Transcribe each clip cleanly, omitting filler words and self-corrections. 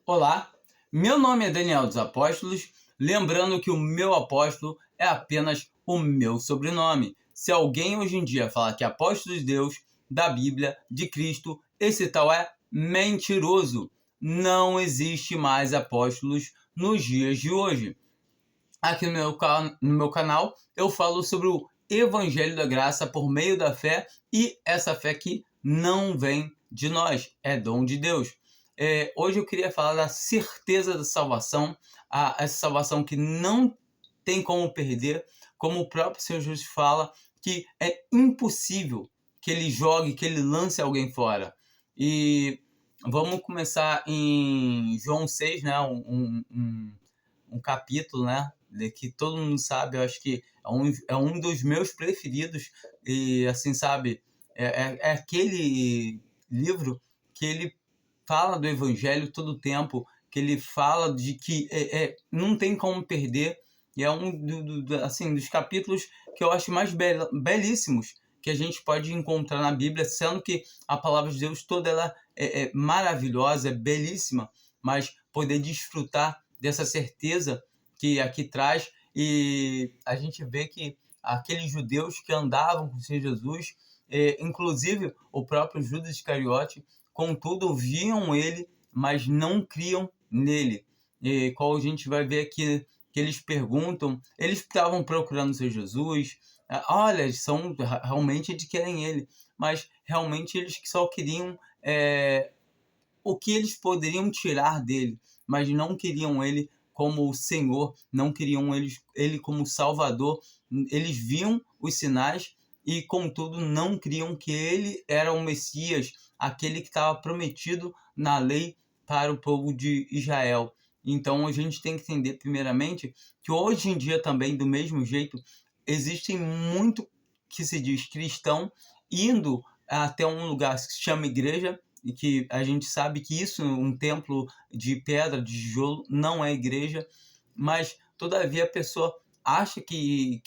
Olá, meu nome é Daniel dos Apóstolos, lembrando que o meu apóstolo é apenas o meu sobrenome. Se alguém hoje em dia falar que é apóstolo de Deus, da Bíblia, de Cristo, esse tal é mentiroso. Não existe mais apóstolos nos dias de hoje. Aqui no meu canal eu falo sobre o Evangelho da Graça por meio da fé, e essa fé que não vem de nós, é dom de Deus. Hoje eu queria falar da certeza da salvação, essa salvação que não tem como perder, como o próprio Senhor Jesus fala, que é impossível que ele jogue, que ele lance alguém fora. E vamos começar em João 6, né? Um capítulo, né, que todo mundo sabe, eu acho que é um dos meus preferidos, e assim, sabe, é aquele livro que ele fala do evangelho todo o tempo, que ele fala de que não tem como perder, e é assim, dos capítulos que eu acho mais belíssimos que a gente pode encontrar na Bíblia, sendo que a palavra de Deus toda ela é maravilhosa, é belíssima, mas poder desfrutar dessa certeza que aqui traz, e a gente vê que aqueles judeus que andavam com o Senhor Jesus, inclusive o próprio Judas Iscariote, contudo viam ele, mas não criam nele. E qual a gente vai ver aqui que eles perguntam, eles estavam procurando o Senhor Jesus, olha, realmente eles querem ele, mas realmente eles só queriam o que eles poderiam tirar dele, mas não queriam ele como Senhor, não queriam ele como Salvador. Eles viam os sinais e, contudo, não criam que ele era o Messias, aquele que estava prometido na lei para o povo de Israel. Então a gente tem que entender, primeiramente, que hoje em dia também, do mesmo jeito, existem muito que se diz cristão indo até um lugar que se chama igreja, e que a gente sabe que isso, um templo de pedra, de tijolo, não é igreja, mas todavia a pessoa acha que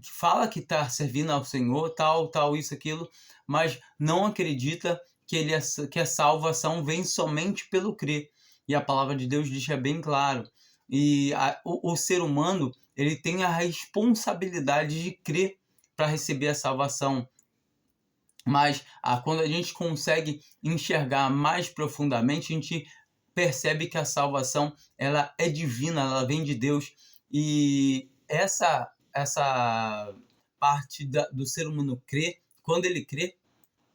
fala que está servindo ao Senhor, tal, isso, aquilo, mas não acredita que a salvação vem somente pelo crer. E a palavra de Deus deixa bem claro. E o ser humano, ele tem a responsabilidade de crer para receber a salvação. Mas quando a gente consegue enxergar mais profundamente, a gente percebe que a salvação ela é divina, ela vem de Deus. E essa parte do ser humano crer, quando ele crê,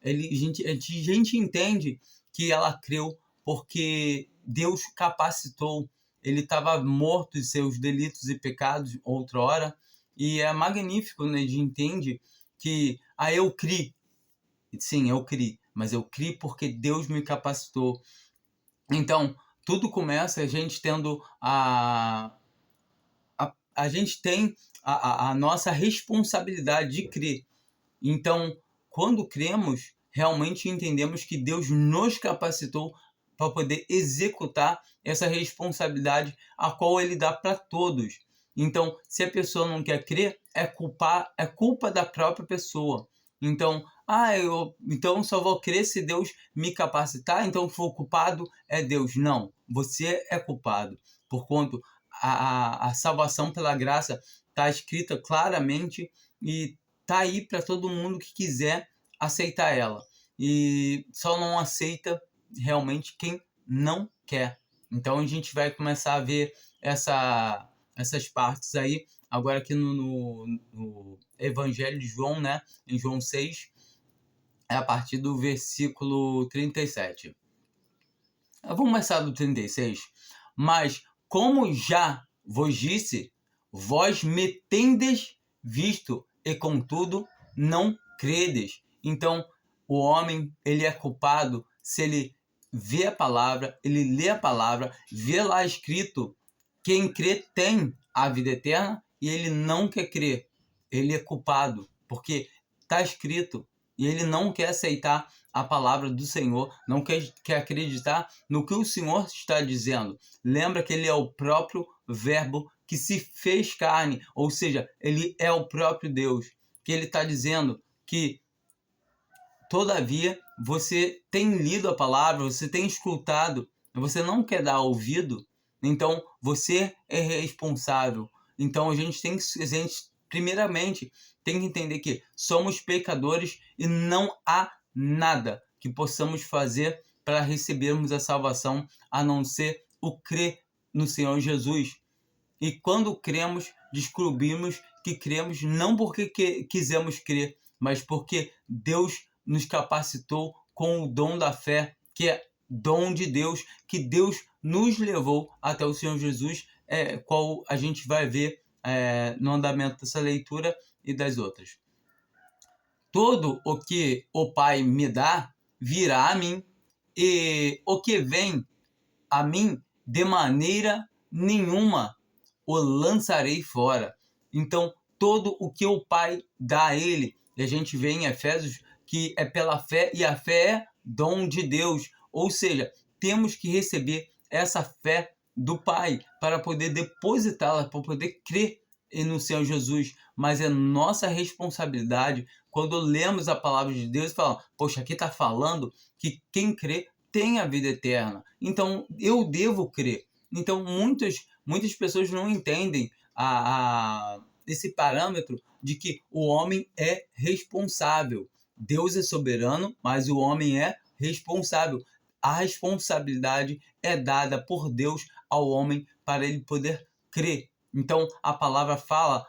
a gente entende que ela creu porque Deus capacitou. Ele estava morto de seus delitos e pecados outrora, e é magnífico, né? A gente entende que eu criei. Sim, eu criei, mas eu criei porque Deus me capacitou. Então, tudo começa a gente tendo a gente tem a nossa responsabilidade de crer. Então, quando cremos, realmente entendemos que Deus nos capacitou para poder executar essa responsabilidade a qual Ele dá para todos. Então, se a pessoa não quer crer, é culpa da própria pessoa. Então, então só vou crer se Deus me capacitar, então o culpado é Deus. Não, você é culpado, porquanto a salvação pela graça está escrita claramente e está aí para todo mundo que quiser aceitar ela. E só não aceita realmente quem não quer. Então a gente vai começar a ver essas partes aí, agora aqui no Evangelho de João, né? Em João 6, a partir do versículo 37. Vamos começar do 36. Mas, como já vos disse, vós me tendes visto, e contudo não credes. Então, o homem, ele é culpado se ele vê a palavra, ele lê a palavra, vê lá escrito, quem crê tem a vida eterna, e ele não quer crer. Ele é culpado, porque está escrito, e ele não quer aceitar a palavra do Senhor, não quer acreditar no que o Senhor está dizendo. Lembra que ele é o próprio Verbo que se fez carne, ou seja, ele é o próprio Deus, que ele está dizendo que, todavia, você tem lido a palavra, você tem escutado, você não quer dar ouvido, então você é responsável. Então a gente primeiramente tem que entender que somos pecadores e não há nada que possamos fazer para recebermos a salvação a não ser o crer no Senhor Jesus. E quando cremos, descobrimos que cremos não porque quisemos crer, mas porque Deus nos capacitou com o dom da fé, que é dom de Deus, que Deus nos levou até o Senhor Jesus, qual a gente vai ver no andamento dessa leitura e das outras. Todo o que o Pai me dá virá a mim, e o que vem a mim, de maneira nenhuma o lançarei fora. Então, todo o que o Pai dá a ele, e a gente vê em Efésios que é pela fé, e a fé é dom de Deus. Ou seja, temos que receber essa fé do Pai para poder depositá-la, para poder crer no Senhor Jesus. Mas é nossa responsabilidade, quando lemos a palavra de Deus e falamos, poxa, aqui está falando que quem crê tem a vida eterna. Então, eu devo crer. Então, muitas pessoas não entendem esse parâmetro de que o homem é responsável. Deus é soberano, mas o homem é responsável. A responsabilidade é dada por Deus ao homem para ele poder crer. Então, a palavra fala,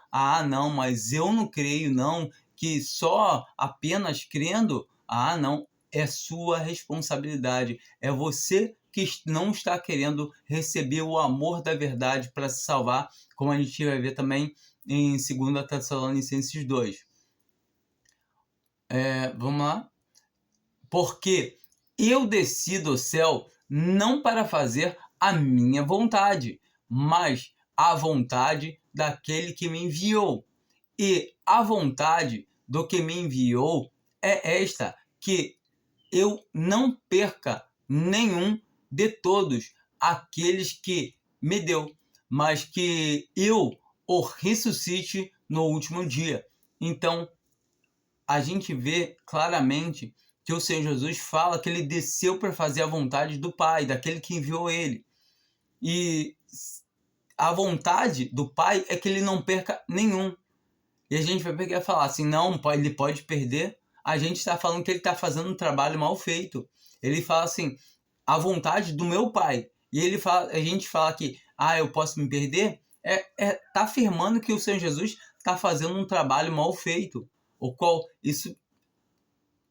não, mas eu não creio, não, que só apenas crendo, não, é sua responsabilidade. É você que não está querendo receber o amor da verdade para se salvar, como a gente vai ver também em 2 Tessalonicenses 2. Vamos lá. Porque eu desci do céu não para fazer a minha vontade, mas a vontade daquele que me enviou. E a vontade do que me enviou é esta, que eu não perca nenhum de todos aqueles que me deu, mas que eu o ressuscite no último dia. Então, a gente vê claramente que o Senhor Jesus fala que ele desceu para fazer a vontade do Pai, daquele que enviou ele. E a vontade do Pai é que ele não perca nenhum. E a gente vai pegar e falar assim, não, ele pode perder. A gente está falando que ele está fazendo um trabalho mal feito. Ele fala assim, a vontade do meu Pai. E a gente fala que, eu posso me perder, tá afirmando que o Senhor Jesus está fazendo um trabalho mal feito. O qual isso,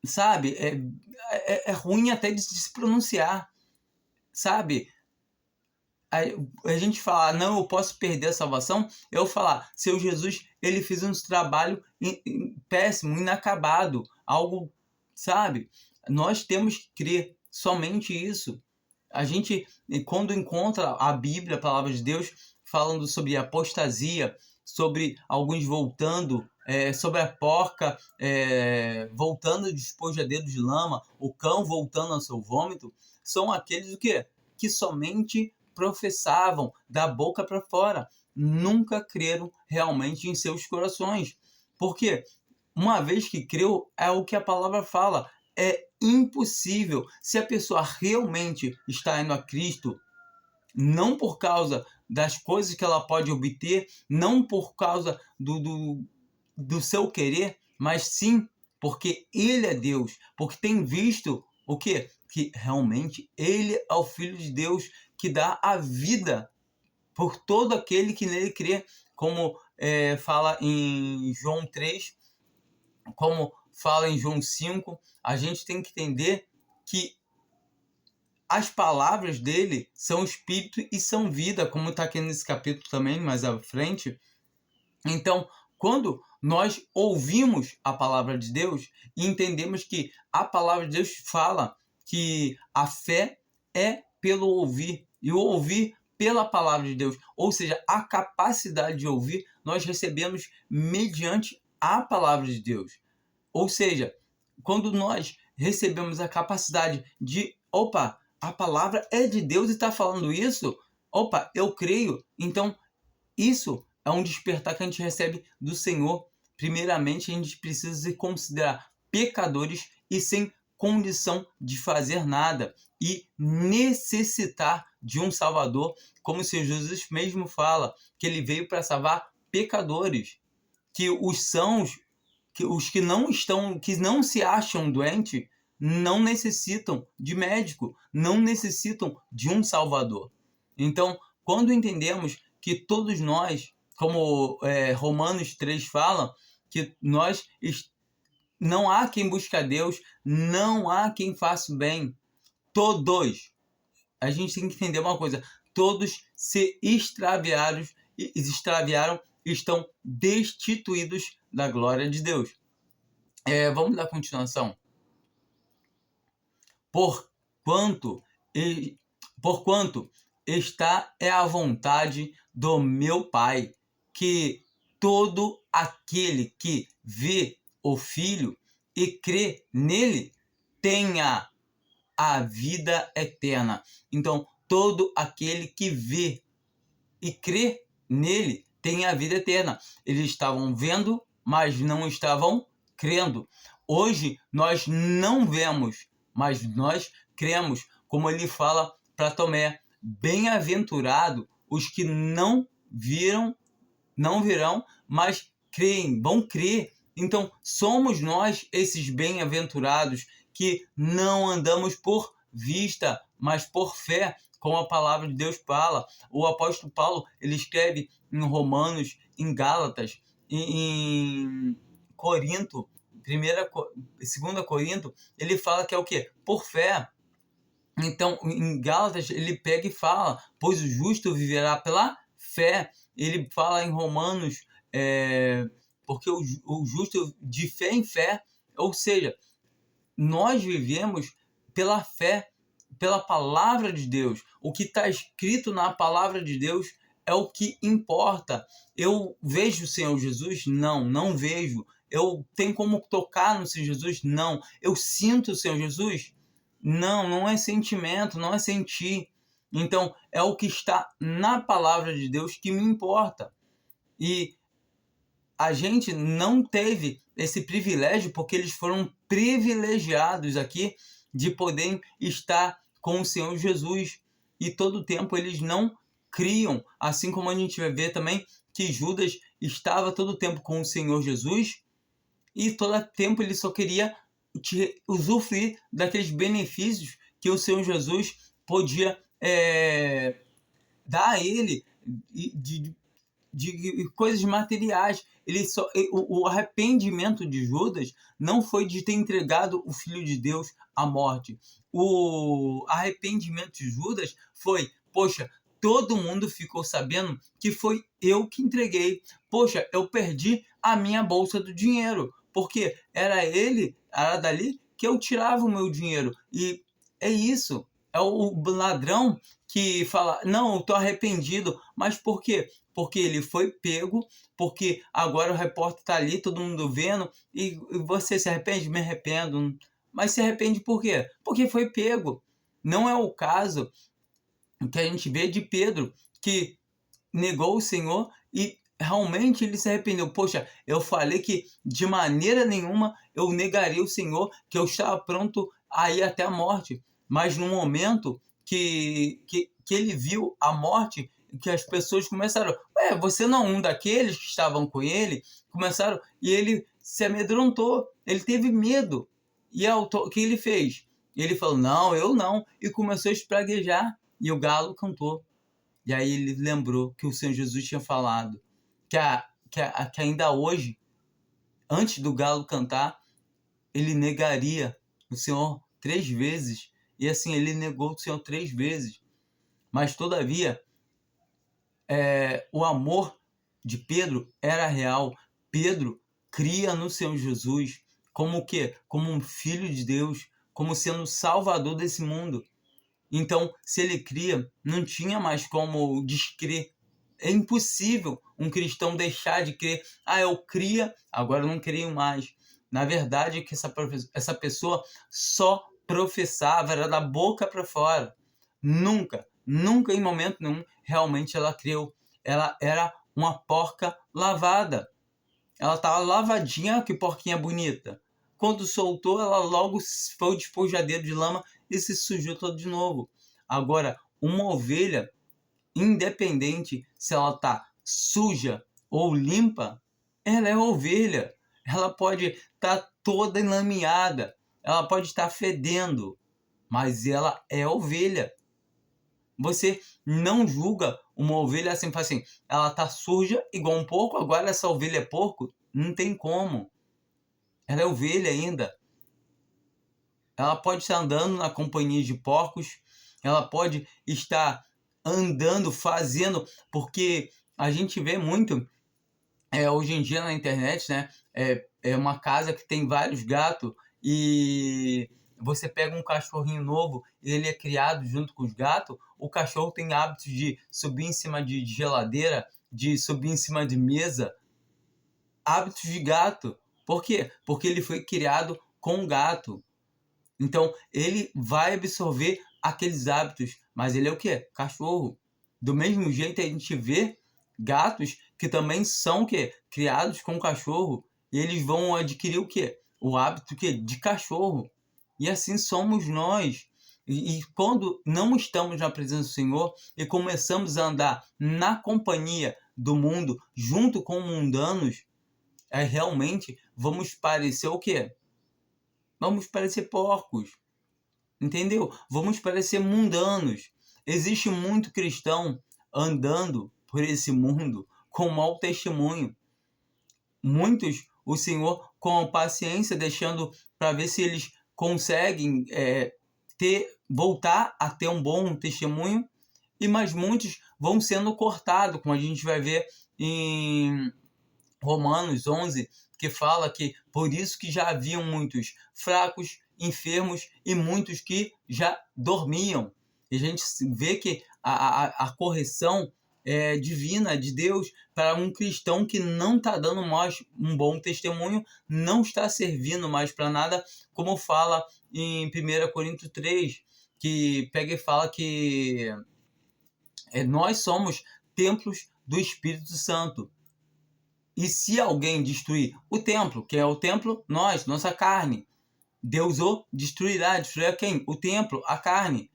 sabe, é ruim até de se pronunciar, sabe? A gente fala, não, eu posso perder a salvação. Eu falar, seu Jesus, ele fez um trabalho péssimo, inacabado, algo, sabe? Nós temos que crer somente isso. A gente, quando encontra a Bíblia, a palavra de Deus, falando sobre apostasia, sobre alguns voltando, sobre a porca voltando de despojadeiro de lama, o cão voltando ao seu vômito, são aqueles o quê? Que somente professavam da boca para fora, nunca creram realmente em seus corações. Porque uma vez que creu, é o que a palavra fala, é impossível. Se a pessoa realmente está indo a Cristo, não por causa das coisas que ela pode obter, não por causa do seu querer, mas sim porque Ele é Deus, porque tem visto o quê? Que realmente Ele é o Filho de Deus que dá a vida por todo aquele que nele crê, como fala em João 3, como fala em João 5, a gente tem que entender que as palavras dele são espírito e são vida, como está aqui nesse capítulo também, mais à frente. Então, quando nós ouvimos a palavra de Deus e entendemos que a palavra de Deus fala que a fé é pelo ouvir, e o ouvir pela palavra de Deus, ou seja, a capacidade de ouvir, nós recebemos mediante a palavra de Deus. Ou seja, quando nós recebemos a capacidade de, a palavra é de Deus e está falando isso, eu creio, então isso é um despertar que a gente recebe do Senhor. Primeiramente, a gente precisa se considerar pecadores e sem condição de fazer nada e necessitar de um Salvador, como o Senhor Jesus mesmo fala, que ele veio para salvar pecadores, que os que não estão, que não se acham doentes, não necessitam de médico, não necessitam de um Salvador. Então, quando entendemos que todos nós, como Romanos 3 fala, que não há quem busque a Deus, não há quem faça o bem. Todos. A gente tem que entender uma coisa. Todos se extraviaram, estão destituídos da glória de Deus. Vamos dar continuação. Porquanto esta é a vontade do meu Pai, que todo aquele que vê o Filho e crê nele tenha a vida eterna. Então, todo aquele que vê e crê nele tem a vida eterna. Eles estavam vendo, mas não estavam crendo. Hoje, nós não vemos, mas nós cremos, como ele fala para Tomé: bem-aventurado os que não virão, mas creem, vão crer. Então, somos nós esses bem-aventurados que não andamos por vista, mas por fé, como a palavra de Deus fala. O apóstolo Paulo, ele escreve em Romanos, em Gálatas, em Corinto, 2 Corinto, ele fala que é o quê? Por fé. Então, em Gálatas, ele pega e fala: pois o justo viverá pela fé. Ele fala em Romanos, porque o justo de fé em fé, ou seja, nós vivemos pela fé, pela palavra de Deus. O que está escrito na palavra de Deus é o que importa. Eu vejo o Senhor Jesus? Não vejo. Eu tenho como tocar no Senhor Jesus? Não. Eu sinto o Senhor Jesus? Não é sentimento, não é sentir. Então, é o que está na palavra de Deus que me importa. E a gente não teve esse privilégio, porque eles foram privilegiados aqui de poder estar com o Senhor Jesus. E todo o tempo eles não criam, assim como a gente vai ver também que Judas estava todo o tempo com o Senhor Jesus e todo o tempo ele só queria usufruir daqueles benefícios que o Senhor Jesus podia dar a ele de coisas materiais. O arrependimento de Judas não foi de ter entregado o Filho de Deus à morte. O arrependimento de Judas foi: poxa, todo mundo ficou sabendo que foi eu que entreguei. Poxa, eu perdi a minha bolsa do dinheiro, porque era dali que eu tirava o meu dinheiro. E é isso. É o ladrão que fala: não, eu estou arrependido. Mas por quê? Porque ele foi pego, porque agora o repórter está ali, todo mundo vendo, e você se arrepende? Me arrependo. Mas se arrepende por quê? Porque foi pego. Não é o caso que a gente vê de Pedro, que negou o Senhor e realmente ele se arrependeu. Poxa, eu falei que de maneira nenhuma eu negaria o Senhor, que eu estava pronto a ir até a morte. Mas no momento que ele viu a morte, que as pessoas começaram: você não é um daqueles que estavam com ele? Começaram, e ele se amedrontou, ele teve medo. E o que ele fez? Ele falou: não, eu não. E começou a espraguejar, e o galo cantou. E aí ele lembrou que o Senhor Jesus tinha falado que ainda hoje, antes do galo cantar, ele negaria o Senhor 3 vezes. E assim, ele negou o Senhor 3 vezes. Mas, todavia, o amor de Pedro era real. Pedro cria no Senhor Jesus como o quê? Como um filho de Deus, como sendo o salvador desse mundo. Então, se ele cria, não tinha mais como descrer. É impossível um cristão deixar de crer. Eu cria, agora eu não creio mais. Na verdade, é que essa pessoa só professava, era da boca para fora. Nunca em momento nenhum realmente ela creu. Ela era uma porca lavada. Ela estava lavadinha, que porquinha bonita. quando soltou, ela logo foi o despojadeiro de lama e se sujou todo de novo. Agora, uma ovelha, independente se ela está suja ou limpa, ela é ovelha. Ela pode estar toda enlameada, ela pode estar fedendo, mas ela é ovelha. Você não julga uma ovelha assim, fala assim, ela está suja igual um porco, agora essa ovelha é porco? Não tem como. Ela é ovelha ainda. Ela pode estar andando na companhia de porcos, ela pode estar andando, fazendo, porque a gente vê muito hoje em dia na internet, né? É uma casa que tem vários gatos e você pega um cachorrinho novo e ele é criado junto com os gatos, o cachorro tem hábitos de subir em cima de geladeira, de subir em cima de mesa, hábitos de gato. Por quê? Porque ele foi criado com o gato. Então, ele vai absorver aqueles hábitos, mas ele é o quê? Cachorro. Do mesmo jeito, a gente vê gatos que também são o quê? Criados com cachorro, e eles vão adquirir o quê? O hábito o quê? De cachorro. E assim somos nós. E quando não estamos na presença do Senhor e começamos a andar na companhia do mundo, junto com mundanos, realmente vamos parecer o quê? Vamos parecer porcos, entendeu? Vamos parecer mundanos. Existe muito cristão andando por esse mundo com mau testemunho. Muitos, o Senhor, com paciência, deixando para ver se eles conseguem voltar a ter um bom testemunho, mas muitos vão sendo cortados, como a gente vai ver em Romanos 11, que fala que por isso que já haviam muitos fracos, enfermos e muitos que já dormiam. E a gente vê que a correção divina de Deus para um cristão que não está dando mais um bom testemunho, não está servindo mais para nada, como fala em 1 Coríntios 3, que pega e fala que nós somos templos do Espírito Santo. E se alguém destruir o templo, que é o templo, nossa carne, Deus o destruirá. Destruirá quem? O templo, a carne.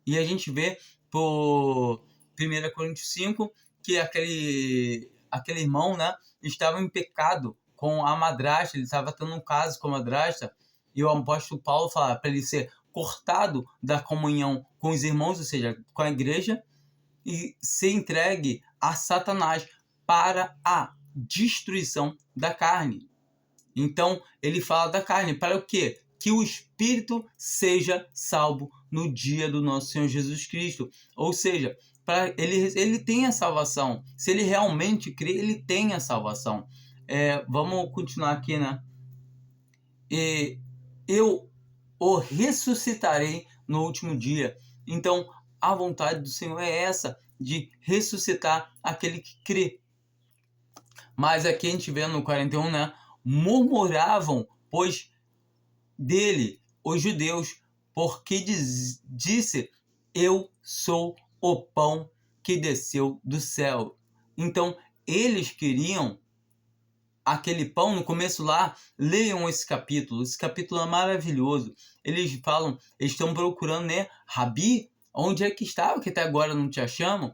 E a gente vê por 1 Coríntios 5 que aquele irmão, né, estava em pecado com a madrasta, ele estava tendo um caso com a madrasta, e o apóstolo Paulo fala para ele ser cortado da comunhão com os irmãos, ou seja, com a igreja, e ser entregue a Satanás para a destruição da carne. Então, ele fala da carne para o quê? Que o espírito seja salvo no dia do nosso Senhor Jesus Cristo. Ou seja, para ele tem a salvação. Se ele realmente crê, ele tem a salvação. Vamos continuar aqui, né? Eu o ressuscitarei no último dia. Então, a vontade do Senhor é essa, de ressuscitar aquele que crê. Mas aqui a gente vê no 41, né? Murmuravam, pois, dele, os judeus, porque disse, eu sou o pão que desceu do céu. Então, eles queriam aquele pão. No começo lá, leiam esse capítulo é maravilhoso. Eles falam, eles estão procurando, né? Rabi, onde é que estava, que até agora não te achamos?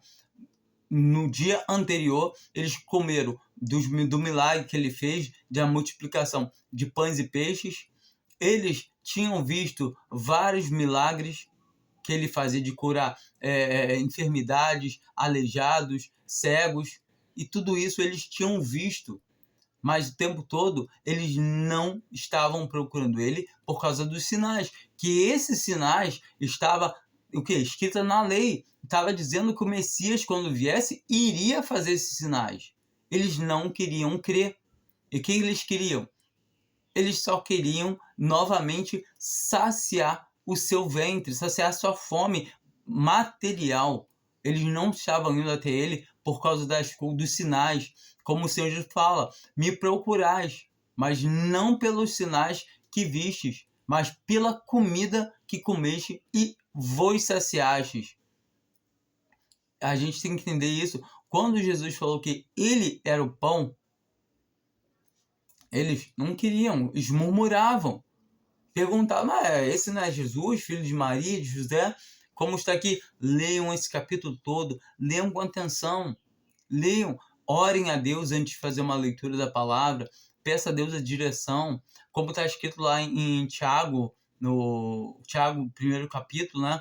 No dia anterior, eles comeram do milagre que ele fez, da multiplicação de pães e peixes. Eles tinham visto vários milagres que ele fazia de curar enfermidades, aleijados, cegos, e tudo isso eles tinham visto. Mas o tempo todo eles não estavam procurando ele por causa dos sinais. Que esses sinais estavam escrita na lei. Estava dizendo que o Messias, quando viesse, iria fazer esses sinais. Eles não queriam crer. E o que eles queriam? Eles só queriam novamente saciar o seu ventre, saciar a sua fome material. Eles não estavam indo até ele por causa dos sinais. Como o Senhor Jesus fala, me procurais, mas não pelos sinais que vistes, mas pela comida que comeste e vos saciastes. A gente tem que entender isso. Quando Jesus falou que ele era o pão, Eles não queriam, eles murmuravam. Perguntavam, mas esse não é Jesus, filho de Maria, de José? Como está aqui? Leiam esse capítulo todo, leiam com atenção, leiam, orem a Deus antes de fazer uma leitura da palavra, peça a Deus a direção, como está escrito lá em Tiago, no Tiago, primeiro capítulo, né?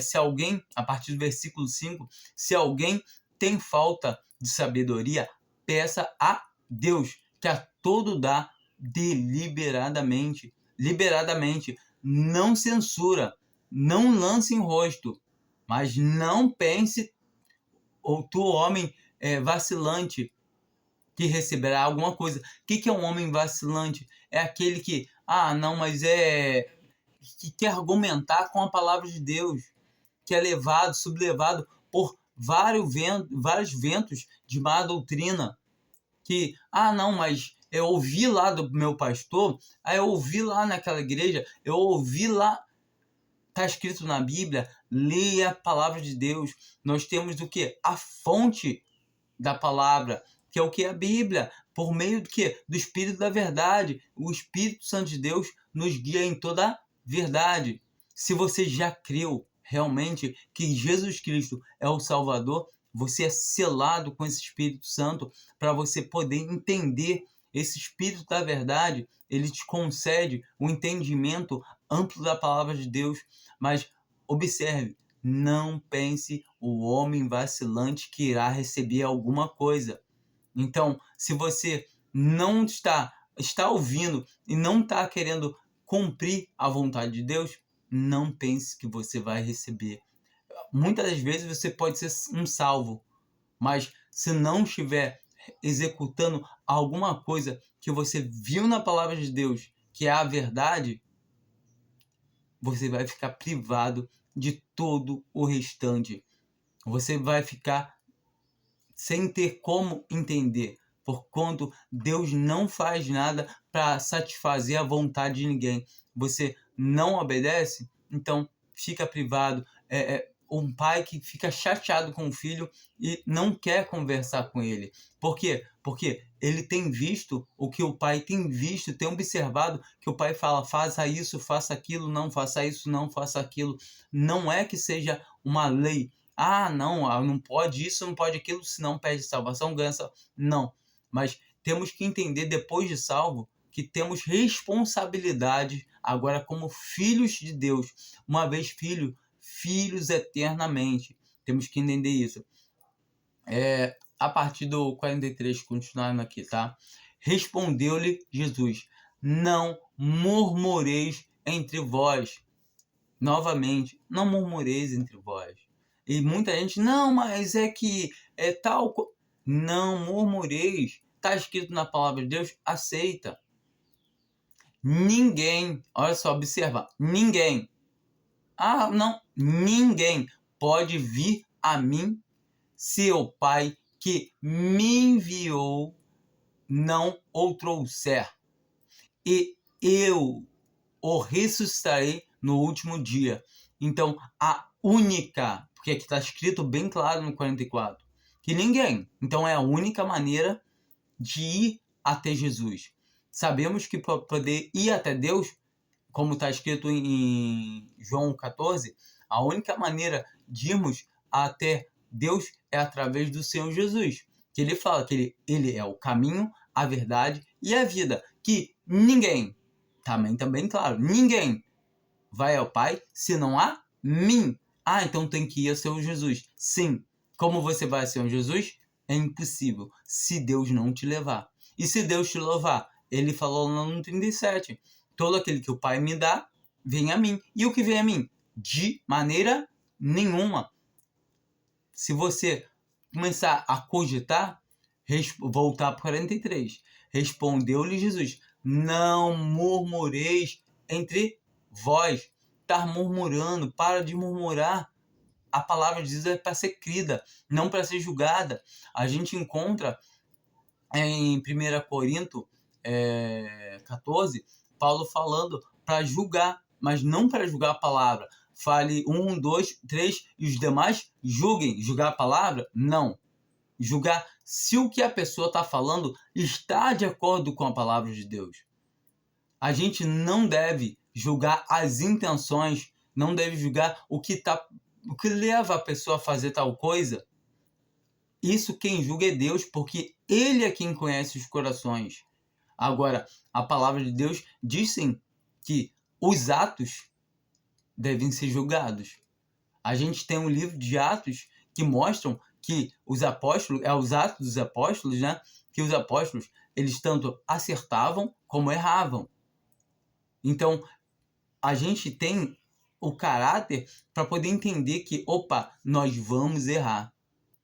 Se alguém, a partir do versículo 5, se alguém tem falta de sabedoria, peça a Deus, que a todo dá deliberadamente, liberadamente, não censura, não lance em rosto, mas não pense, ou tu, homem vacilante, que receberá alguma coisa. O que é um homem vacilante? É aquele que, não, mas que quer argumentar com a palavra de Deus, que é levado, sublevado por vários ventos de má doutrina, que, não, mas eu ouvi lá do meu pastor, eu ouvi lá naquela igreja, eu ouvi lá, está escrito na Bíblia, leia a palavra de Deus. Nós temos o quê? A fonte da palavra, que é o que? A Bíblia, por meio do quê? Do Espírito da verdade. O Espírito Santo de Deus nos guia em toda a verdade. Se você já creu realmente que Jesus Cristo é o Salvador, você é selado com esse Espírito Santo para você poder entender esse Espírito da verdade. Ele te concede o entendimento amplo da palavra de Deus. Mas observe, não pense o homem vacilante que irá receber alguma coisa. Então, se você não está ouvindo e não está querendo cumprir a vontade de Deus, não pense que você vai receber. Muitas das vezes você pode ser um salvo, mas se não estiver executando alguma coisa que você viu na palavra de Deus, que é a verdade, você vai ficar privado de todo o restante. Você vai ficar sem ter como entender, porquanto Deus não faz nada para satisfazer a vontade de ninguém. Você não obedece, então fica privado. Um pai que fica chateado com o filho e não quer conversar com ele. Por quê? Porque ele tem visto o que o pai tem visto, tem observado que o pai fala, faça isso, faça aquilo, não faça isso, não faça aquilo. Não é que seja uma lei. Não pode isso, não pode aquilo, senão perde salvação, ganha salvação. Não, mas temos que entender depois de salvo que temos responsabilidade agora como filhos de Deus. Uma vez filhos eternamente. Temos que entender isso. A partir do 43, continuando aqui, tá? Respondeu-lhe Jesus, não murmureis entre vós. Novamente, não murmureis entre vós. E muita gente, não, mas é que é tal... Não murmureis. Está escrito na palavra de Deus, aceita. Ninguém, olha só, observa, ninguém. Não, ninguém pode vir a mim se o Pai que me enviou não o trouxer. E eu o ressuscitarei no último dia. Então, a única, porque aqui está escrito bem claro no 44, que ninguém. Então, é a única maneira de ir até Jesus. Sabemos que para poder ir até Deus, como está escrito em João 14, a única maneira de irmos até Deus é através do Senhor Jesus. Que ele fala que ele é o caminho, a verdade e a vida. Que ninguém, também claro, ninguém vai ao Pai se não há mim. Então tem que ir ao Senhor Jesus. Sim. Como você vai ao Senhor Jesus? É impossível se Deus não te levar. E se Deus te levar? Ele falou lá no 37. Todo aquele que o Pai me dá, vem a mim. E o que vem a mim? De maneira nenhuma. Se você começar a cogitar, voltar para 43. Respondeu-lhe Jesus, não murmureis entre vós. Está murmurando, para de murmurar. A palavra de Deus é para ser crida, não para ser julgada. A gente encontra em 1 Coríntios 14, Paulo falando para julgar, mas não para julgar a palavra. Fale 1, 2, 3 e os demais julguem. Julgar a palavra? Não. julgar se o que a pessoa está falando está de acordo com a palavra de Deus. A gente não deve julgar as intenções, não deve julgar o que leva a pessoa a fazer tal coisa. Isso quem julga é Deus, porque Ele é quem conhece os corações. Agora, a palavra de Deus diz sim que os atos devem ser julgados. A gente tem um livro de Atos que mostram que os apóstolos, os Atos dos Apóstolos, né? Que os apóstolos, eles tanto acertavam como erravam. Então, a gente tem o caráter para poder entender que, nós vamos errar.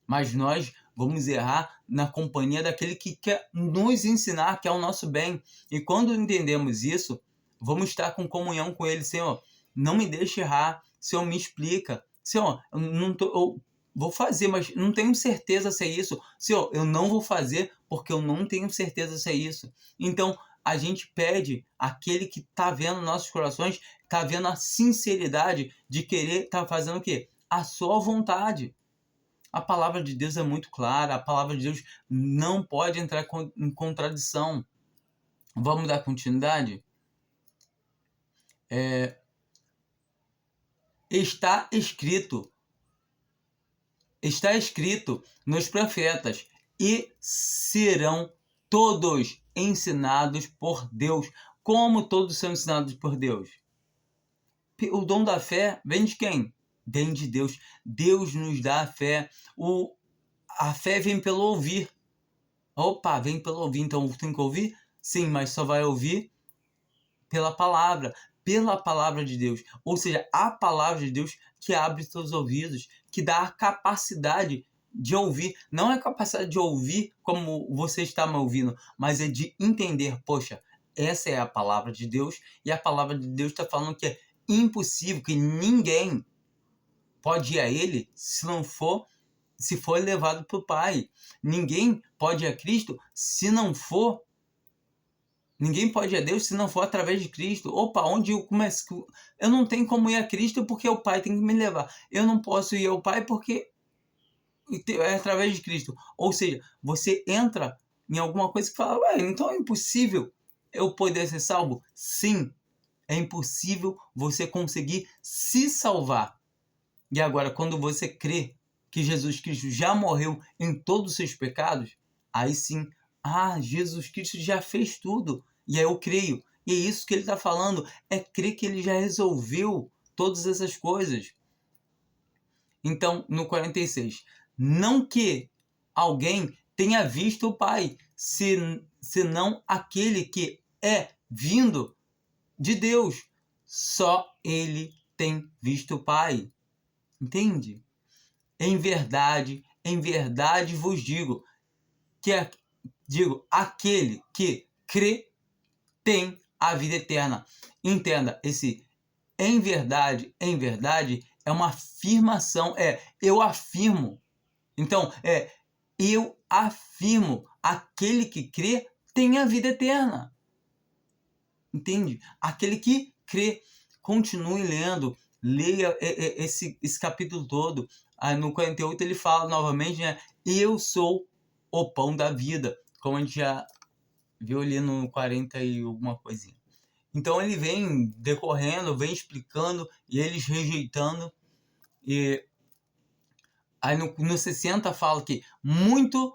Mas nós vamos errar na companhia daquele que quer nos ensinar, que é o nosso bem. E quando entendemos isso, vamos estar com comunhão com Ele. Senhor, não me deixe errar. Senhor, me explica. Senhor, eu vou fazer, mas não tenho certeza se é isso. Senhor, eu não vou fazer porque eu não tenho certeza se é isso. Então, a gente pede aquele que está vendo nossos corações, está vendo a sinceridade de querer estar fazendo o quê? A sua vontade. A palavra de Deus é muito clara, a palavra de Deus não pode entrar em contradição. Vamos dar continuidade? Está escrito nos profetas, e serão todos ensinados por Deus. Como todos são ensinados por Deus? O dom da fé vem de quem? Vem de Deus. Deus nos dá a fé. A fé vem pelo ouvir. Vem pelo ouvir. Então tem que ouvir? Sim, mas só vai ouvir pela palavra de Deus. Ou seja, a palavra de Deus que abre seus ouvidos, que dá a capacidade de ouvir. Não é a capacidade de ouvir como você está me ouvindo, mas é de entender, poxa, essa é a palavra de Deus, e a palavra de Deus está falando que é impossível, que ninguém pode ir a Ele se for levado para o Pai. Ninguém pode ir a Cristo Ninguém pode ir a Deus se não for através de Cristo. Onde eu começo? Eu não tenho como ir a Cristo porque o Pai tem que me levar. Eu não posso ir ao Pai porque é através de Cristo. Ou seja, você entra em alguma coisa que fala, então é impossível eu poder ser salvo? Sim, é impossível você conseguir se salvar. E agora, quando você crê que Jesus Cristo já morreu em todos os seus pecados, aí sim, Jesus Cristo já fez tudo. E aí eu creio. E é isso que ele está falando, é crer que ele já resolveu todas essas coisas. Então, no 46, não que alguém tenha visto o Pai, senão aquele que é vindo de Deus. Só ele tem visto o Pai. Entende? Em verdade vos digo, aquele que crê tem a vida eterna. Entenda, esse em verdade é uma afirmação, eu afirmo. Então, eu afirmo, aquele que crê tem a vida eterna. Entende? Aquele que crê. Continue lendo, leia esse capítulo todo. No 48 ele fala novamente, né? Eu sou o pão da vida, como a gente já viu ali no 40 e alguma coisinha. Então ele vem decorrendo, vem explicando, e eles rejeitando. E aí no 60 fala que muitos,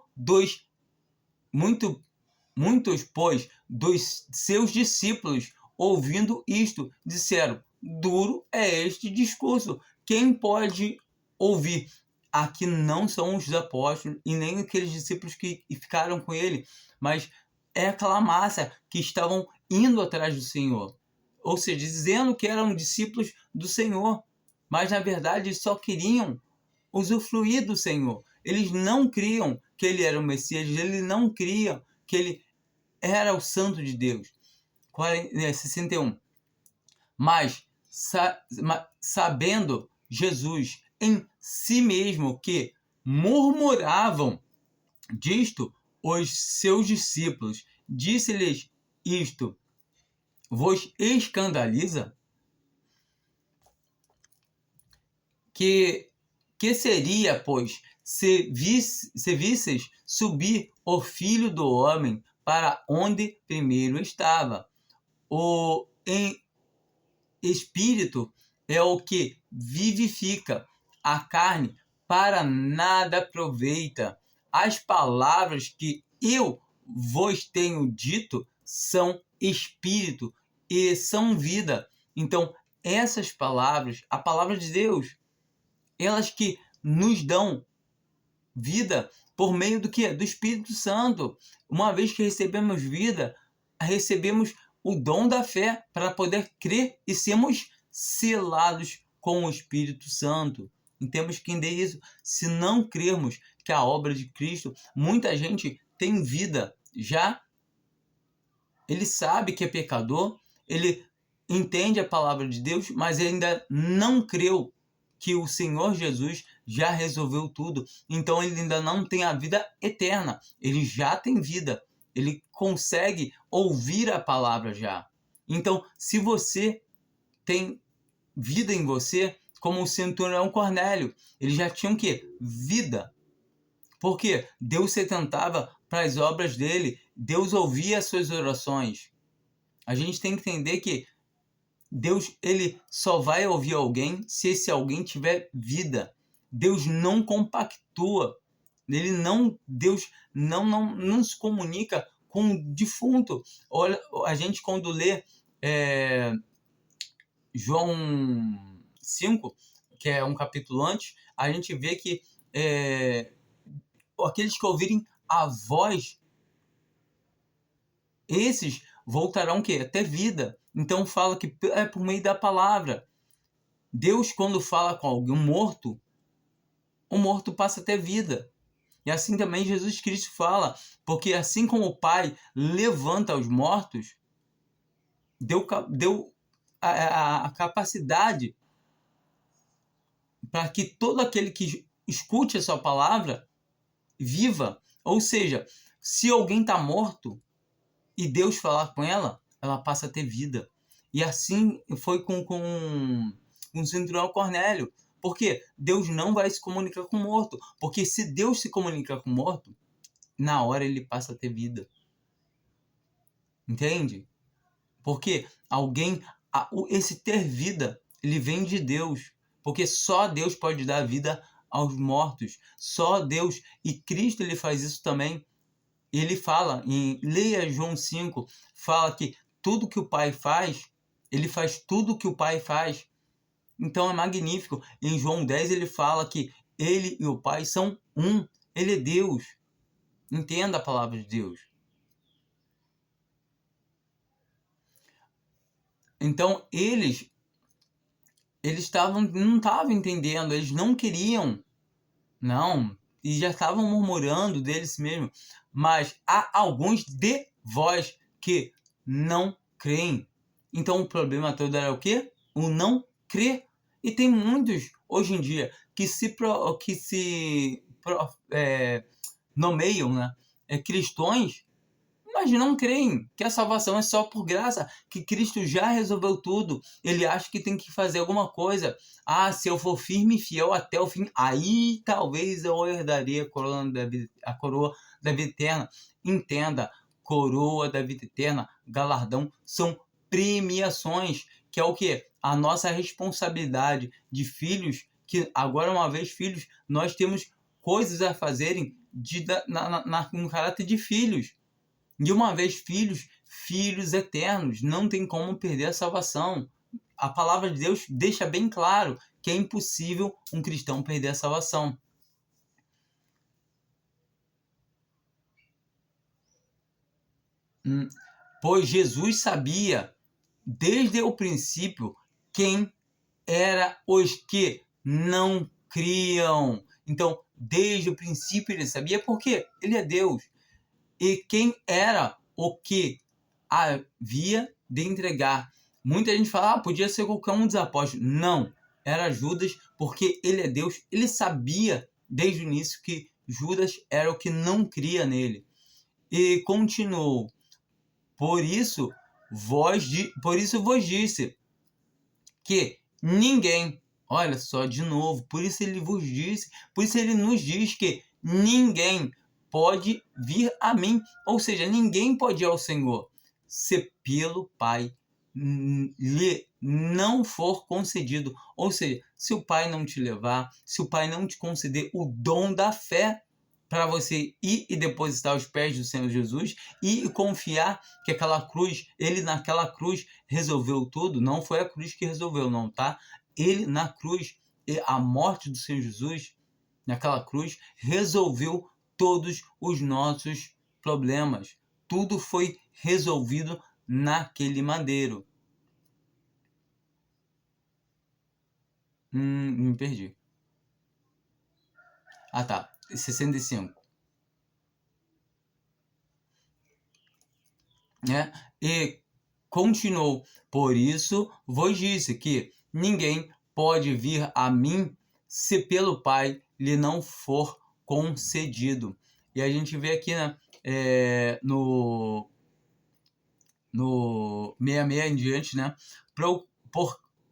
pois, dos seus discípulos, ouvindo isto, disseram, duro é este discurso, quem pode ouvir? Aqui não são os apóstolos e nem aqueles discípulos que ficaram com ele, mas é aquela massa que estavam indo atrás do Senhor. Ou seja, dizendo que eram discípulos do Senhor, mas na verdade só queriam usufruir do Senhor. Eles não criam que ele era o Messias, eles não criam que ele era o Santo de Deus. 61. Mas sabendo Jesus em si mesmo que murmuravam disto, os seus discípulos, disse-lhes isto, vos escandaliza? Que seria, pois, se visseis subir o Filho do Homem para onde primeiro estava. O espírito é o que vivifica, a carne para nada aproveita. As palavras que eu vos tenho dito são espírito e são vida. Então, essas palavras, a palavra de Deus, elas que nos dão vida por meio do quê? Do Espírito Santo. Uma vez que recebemos vida, recebemos o dom da fé para poder crer e sermos selados com o Espírito Santo. E temos que entender isso. Se não crermos que a obra de Cristo, muita gente tem vida já, ele sabe que é pecador, ele entende a palavra de Deus, mas ele ainda não creu que o Senhor Jesus já resolveu tudo. Então ele ainda não tem a vida eterna. Ele já tem vida. Ele consegue ouvir a palavra já. Então, se você tem vida em você, como o centurião Cornélio, ele já tinha o quê? Vida. Porque Deus se atentava para as obras dele. Deus ouvia as suas orações. A gente tem que entender que Deus, ele só vai ouvir alguém se esse alguém tiver vida. Deus não compactua. Deus não se comunica com o defunto. Olha, a gente quando lê João 5, que é um capítulo antes, a gente vê que aqueles que ouvirem a voz, esses voltarão o quê? Até vida. Então fala que é por meio da palavra. Deus, quando fala com alguém morto, o morto passa a ter vida. E assim também Jesus Cristo fala, porque assim como o Pai levanta os mortos, deu a capacidade para que todo aquele que escute a sua palavra viva. Ou seja, se alguém está morto e Deus falar com ela, ela passa a ter vida. E assim foi com o centurião Cornélio. Porque Deus não vai se comunicar com o morto. Porque se Deus se comunica com o morto, na hora ele passa a ter vida. Entende? Porque esse ter vida, ele vem de Deus. Porque só Deus pode dar vida aos mortos. Só Deus. E Cristo, ele faz isso também. Ele fala, leia João 5, fala que tudo que o Pai faz, ele faz tudo que o Pai faz. Então é magnífico. Em João 10 ele fala que ele e o Pai são um. Ele é Deus. Entenda a palavra de Deus. Então eles não estavam entendendo, eles não queriam, não, e já estavam murmurando deles mesmos. Mas há alguns de vós que não creem. Então o problema todo era o quê? O não crer. E tem muitos hoje em dia que se nomeiam, né, cristãos, mas não creem que a salvação é só por graça, que Cristo já resolveu tudo. Ele acha que tem que fazer alguma coisa. Ah, se eu for firme e fiel até o fim, aí talvez eu herdarei a coroa da vida eterna. Entenda, coroa da vida eterna, galardão, são premiações, que é o quê? A nossa responsabilidade de filhos, que agora uma vez filhos, nós temos coisas a fazerem no caráter de filhos. De uma vez filhos eternos, não tem como perder a salvação. A palavra de Deus deixa bem claro que é impossível um cristão perder a salvação. Pois Jesus sabia desde o princípio quem eram os que não criam. Então, desde o princípio ele sabia, porque ele é Deus. E quem era o que havia de entregar. Muita gente fala, podia ser qualquer um dos apóstolos. Não, era Judas, porque ele é Deus. Ele sabia desde o início que Judas era o que não cria nele. E continuou. Por isso vos disse que ninguém Olha só, de novo, por isso ele vos disse, por isso ele nos diz que ninguém pode vir a mim, ou seja, ninguém pode ir ao Senhor, se pelo Pai lhe não for concedido. Ou seja, se o Pai não te levar, se o Pai não te conceder o dom da fé para você ir e depositar aos pés do Senhor Jesus e confiar que aquela cruz, ele naquela cruz resolveu tudo, não foi a cruz que resolveu, não, tá? Ele na cruz, a morte do Senhor Jesus naquela cruz resolveu todos os nossos problemas. Tudo foi resolvido naquele madeiro. Me perdi. Ah, tá. 65. Né? E continuou: por isso vos disse que ninguém pode vir a mim se pelo Pai lhe não for concedido. E a gente vê aqui, né, no 66 em diante, né,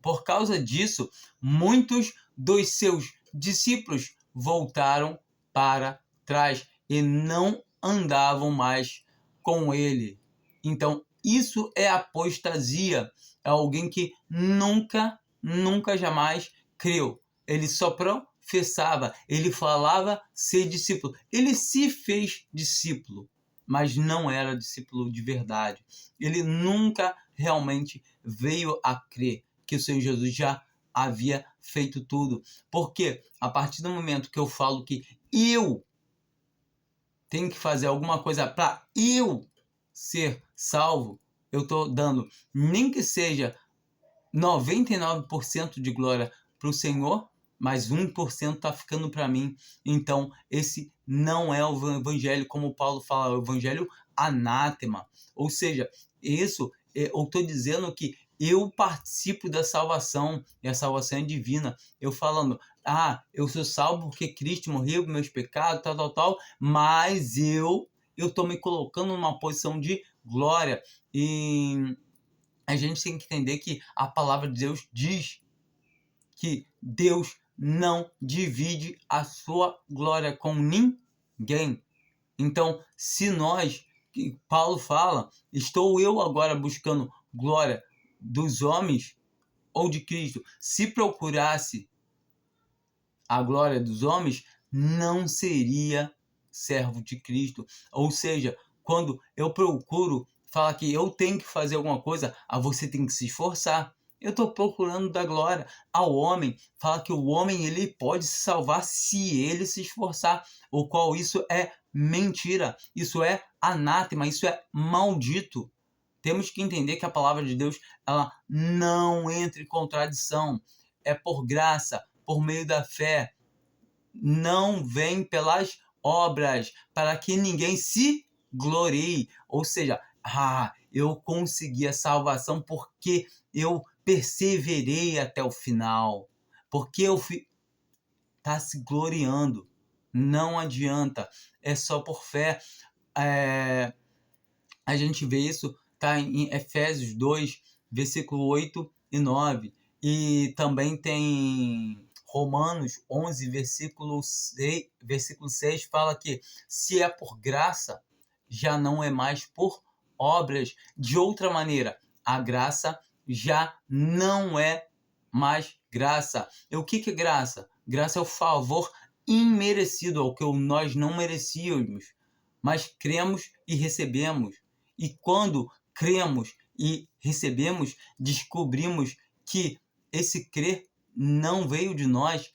por causa disso, muitos dos seus discípulos voltaram para trás e não andavam mais com ele. Então, isso é apostasia. É alguém que nunca, jamais creu. Ele só professava, ele falava ser discípulo. Ele se fez discípulo, mas não era discípulo de verdade. Ele nunca realmente veio a crer que o Senhor Jesus já havia feito tudo. Porque a partir do momento que eu falo que eu tenho que fazer alguma coisa para eu ser salvo, eu estou dando, nem que seja 99% de glória para o Senhor, mas 1% está ficando para mim. Então, esse não é o evangelho, como Paulo fala, é o evangelho anátema. Ou seja, isso, eu estou dizendo que eu participo da salvação, e a salvação é divina. Eu falando, eu sou salvo porque Cristo morreu por meus pecados, tal, mas eu estou me colocando numa posição de glória. E a gente tem que entender que a palavra de Deus diz que Deus não divide a sua glória com ninguém. Então, se nós, que Paulo fala, estou eu agora buscando glória dos homens ou de Cristo, se procurasse a glória dos homens, não seria servo de Cristo. Ou seja, quando eu procuro falar que eu tenho que fazer alguma coisa, você tem que se esforçar. Eu estou procurando dar glória ao homem. Fala que o homem ele pode se salvar se ele se esforçar. O qual isso é mentira. Isso é anátema. Isso é maldito. Temos que entender que a palavra de Deus ela não entra em contradição. É por graça, por meio da fé. Não vem pelas obras, para que ninguém se glorie. Ou seja, eu consegui a salvação porque eu perseverei até o final. Porque eu tá se gloriando. Não adianta. É só por fé. A gente vê isso, tá em Efésios 2, versículo 8 e 9. E também tem Romanos 11, versículo 6, fala que se é por graça, já não é mais por obras. De outra maneira, a graça já não é mais graça. E o que é graça? Graça é o favor imerecido, ao que nós não merecíamos, mas cremos e recebemos. E quando cremos e recebemos, descobrimos que esse crer não veio de nós.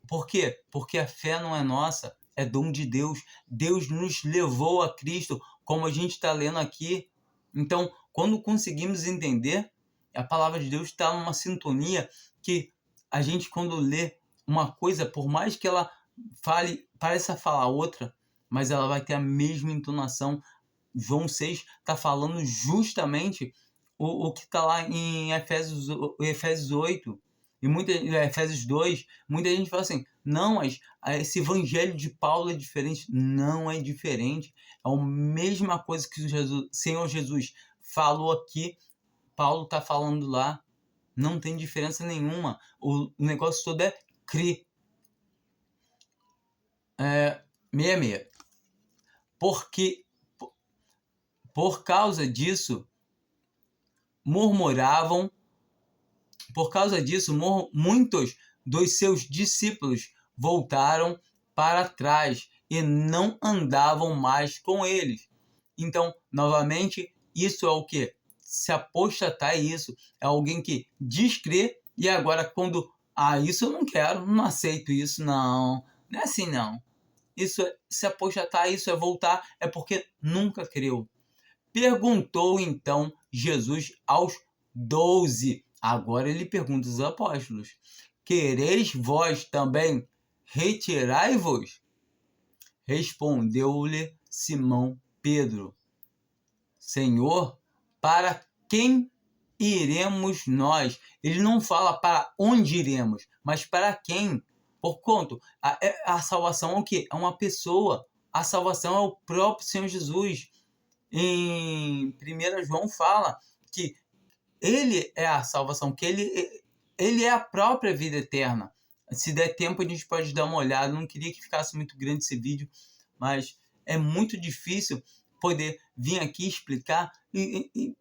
Por quê? Porque a fé não é nossa, é dom de Deus. Deus nos levou a Cristo, como a gente está lendo aqui. Então, quando conseguimos entender, a palavra de Deus está numa sintonia que a gente, quando lê uma coisa, por mais que ela pareça falar outra, mas ela vai ter a mesma entonação. João 6 está falando justamente o que está lá em Efésios 8 e Efésios 2. Muita gente fala assim, não, mas esse evangelho de Paulo é diferente. Não é diferente. É a mesma coisa que o Senhor Jesus falou aqui, Paulo está falando lá. Não tem diferença nenhuma. O negócio todo é crer. 66. Porque, por causa disso, murmuravam. Por causa disso, muitos dos seus discípulos voltaram para trás e não andavam mais com eles. Então, novamente, isso é o que? Se apostatar é isso. É alguém que diz crer e agora quando... isso eu não quero, não aceito isso, não. Não é assim, não. Isso é, se apostatar, isso é voltar, é porque nunca creu. Perguntou então Jesus aos 12. Agora ele pergunta aos apóstolos: quereis vós também retirai-vos? Respondeu-lhe Simão Pedro: Senhor, para quem iremos nós? Ele não fala para onde iremos, mas para quem. Porquanto, a salvação é o quê? É uma pessoa. A salvação é o próprio Senhor Jesus. Em 1 João fala que ele é a salvação, que ele é a própria vida eterna. Se der tempo, a gente pode dar uma olhada. Não queria que ficasse muito grande esse vídeo, mas é muito difícil poder vir aqui explicar e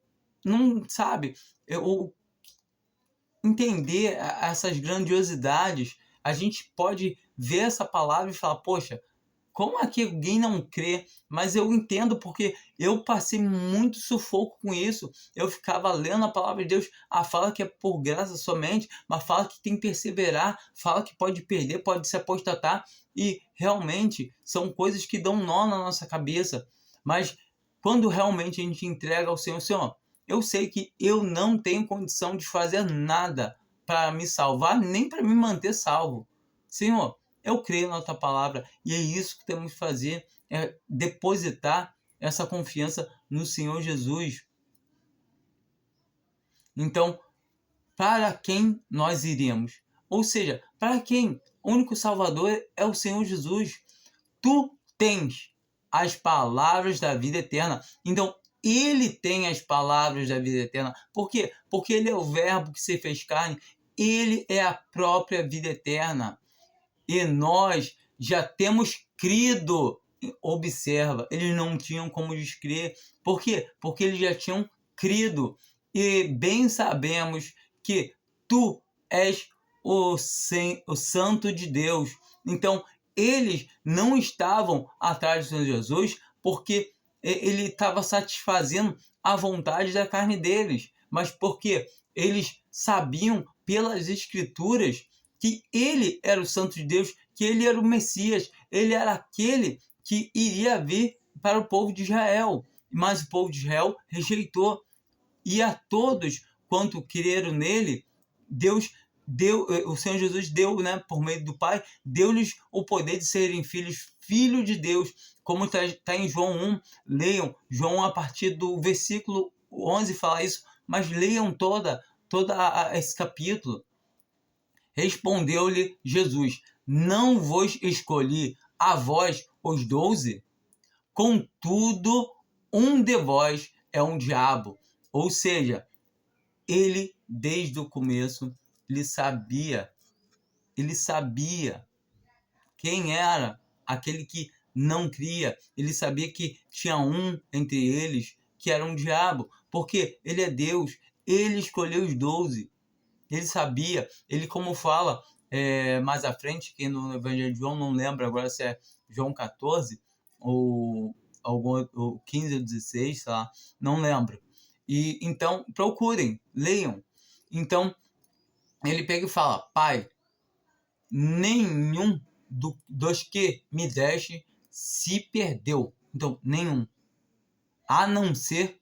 não sabe, eu entender essas grandiosidades. A gente pode ver essa palavra e falar, poxa, como é que alguém não crê? Mas eu entendo, porque eu passei muito sufoco com isso. Eu ficava lendo a palavra de Deus, fala que é por graça somente, mas fala que tem que perseverar, fala que pode perder, pode se apostatar, e realmente são coisas que dão nó na nossa cabeça. Mas quando realmente a gente entrega ao Senhor, Senhor, eu sei que eu não tenho condição de fazer nada para me salvar, nem para me manter salvo. Senhor, eu creio na tua palavra, e é isso que temos que fazer, é depositar essa confiança no Senhor Jesus. Então, para quem nós iremos? Ou seja, para quem? O único Salvador é o Senhor Jesus. Tu tens as palavras da vida eterna. Então, ele tem as palavras da vida eterna. Por quê? Porque ele é o verbo que se fez carne. Ele é a própria vida eterna. E nós já temos crido. Observa, eles não tinham como descrer. Por quê? Porque eles já tinham crido. E bem sabemos que tu és o Santo de Deus. Então, eles não estavam atrás do Senhor Jesus porque ele estava satisfazendo a vontade da carne deles. Mas porque eles sabiam pelas Escrituras que ele era o Santo de Deus, que ele era o Messias, ele era aquele que iria vir para o povo de Israel. Mas o povo de Israel rejeitou. E a todos quanto creram nele, Deus deu, o Senhor Jesus deu, por meio do Pai, deu-lhes o poder de serem filhos de Deus, como está em João 1. Leiam João a partir do versículo 11 fala isso, mas leiam toda esse capítulo. Respondeu-lhe Jesus: não vos escolhi a vós os 12? Contudo, um de vós é um diabo. Ou seja, ele, desde o começo, ele sabia quem era aquele que não cria. Ele sabia que tinha um entre eles que era um diabo, porque ele é Deus, ele escolheu os 12. Ele sabia, ele como fala mais à frente, que no Evangelho de João, não lembro agora se é João 14 ou 15 ou 16, sei lá, não lembro. E então procurem, leiam. Então ele pega e fala: Pai, nenhum dos que me deste se perdeu. Então, nenhum. A não ser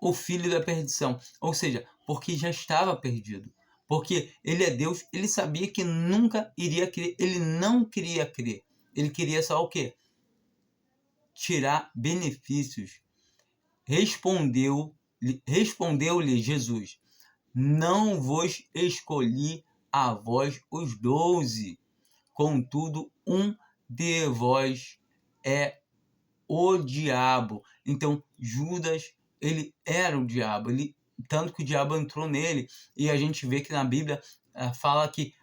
o filho da perdição. Ou seja, porque já estava perdido. Porque ele é Deus, ele sabia que nunca iria crer. Ele não queria crer. Ele queria só o quê? Tirar benefícios. Respondeu-lhe Jesus: não vos escolhi a vós os 12. Contudo, um de vós é o diabo. Então, Judas, ele era o diabo. Ele tanto que o diabo entrou nele, e a gente vê que na Bíblia fala que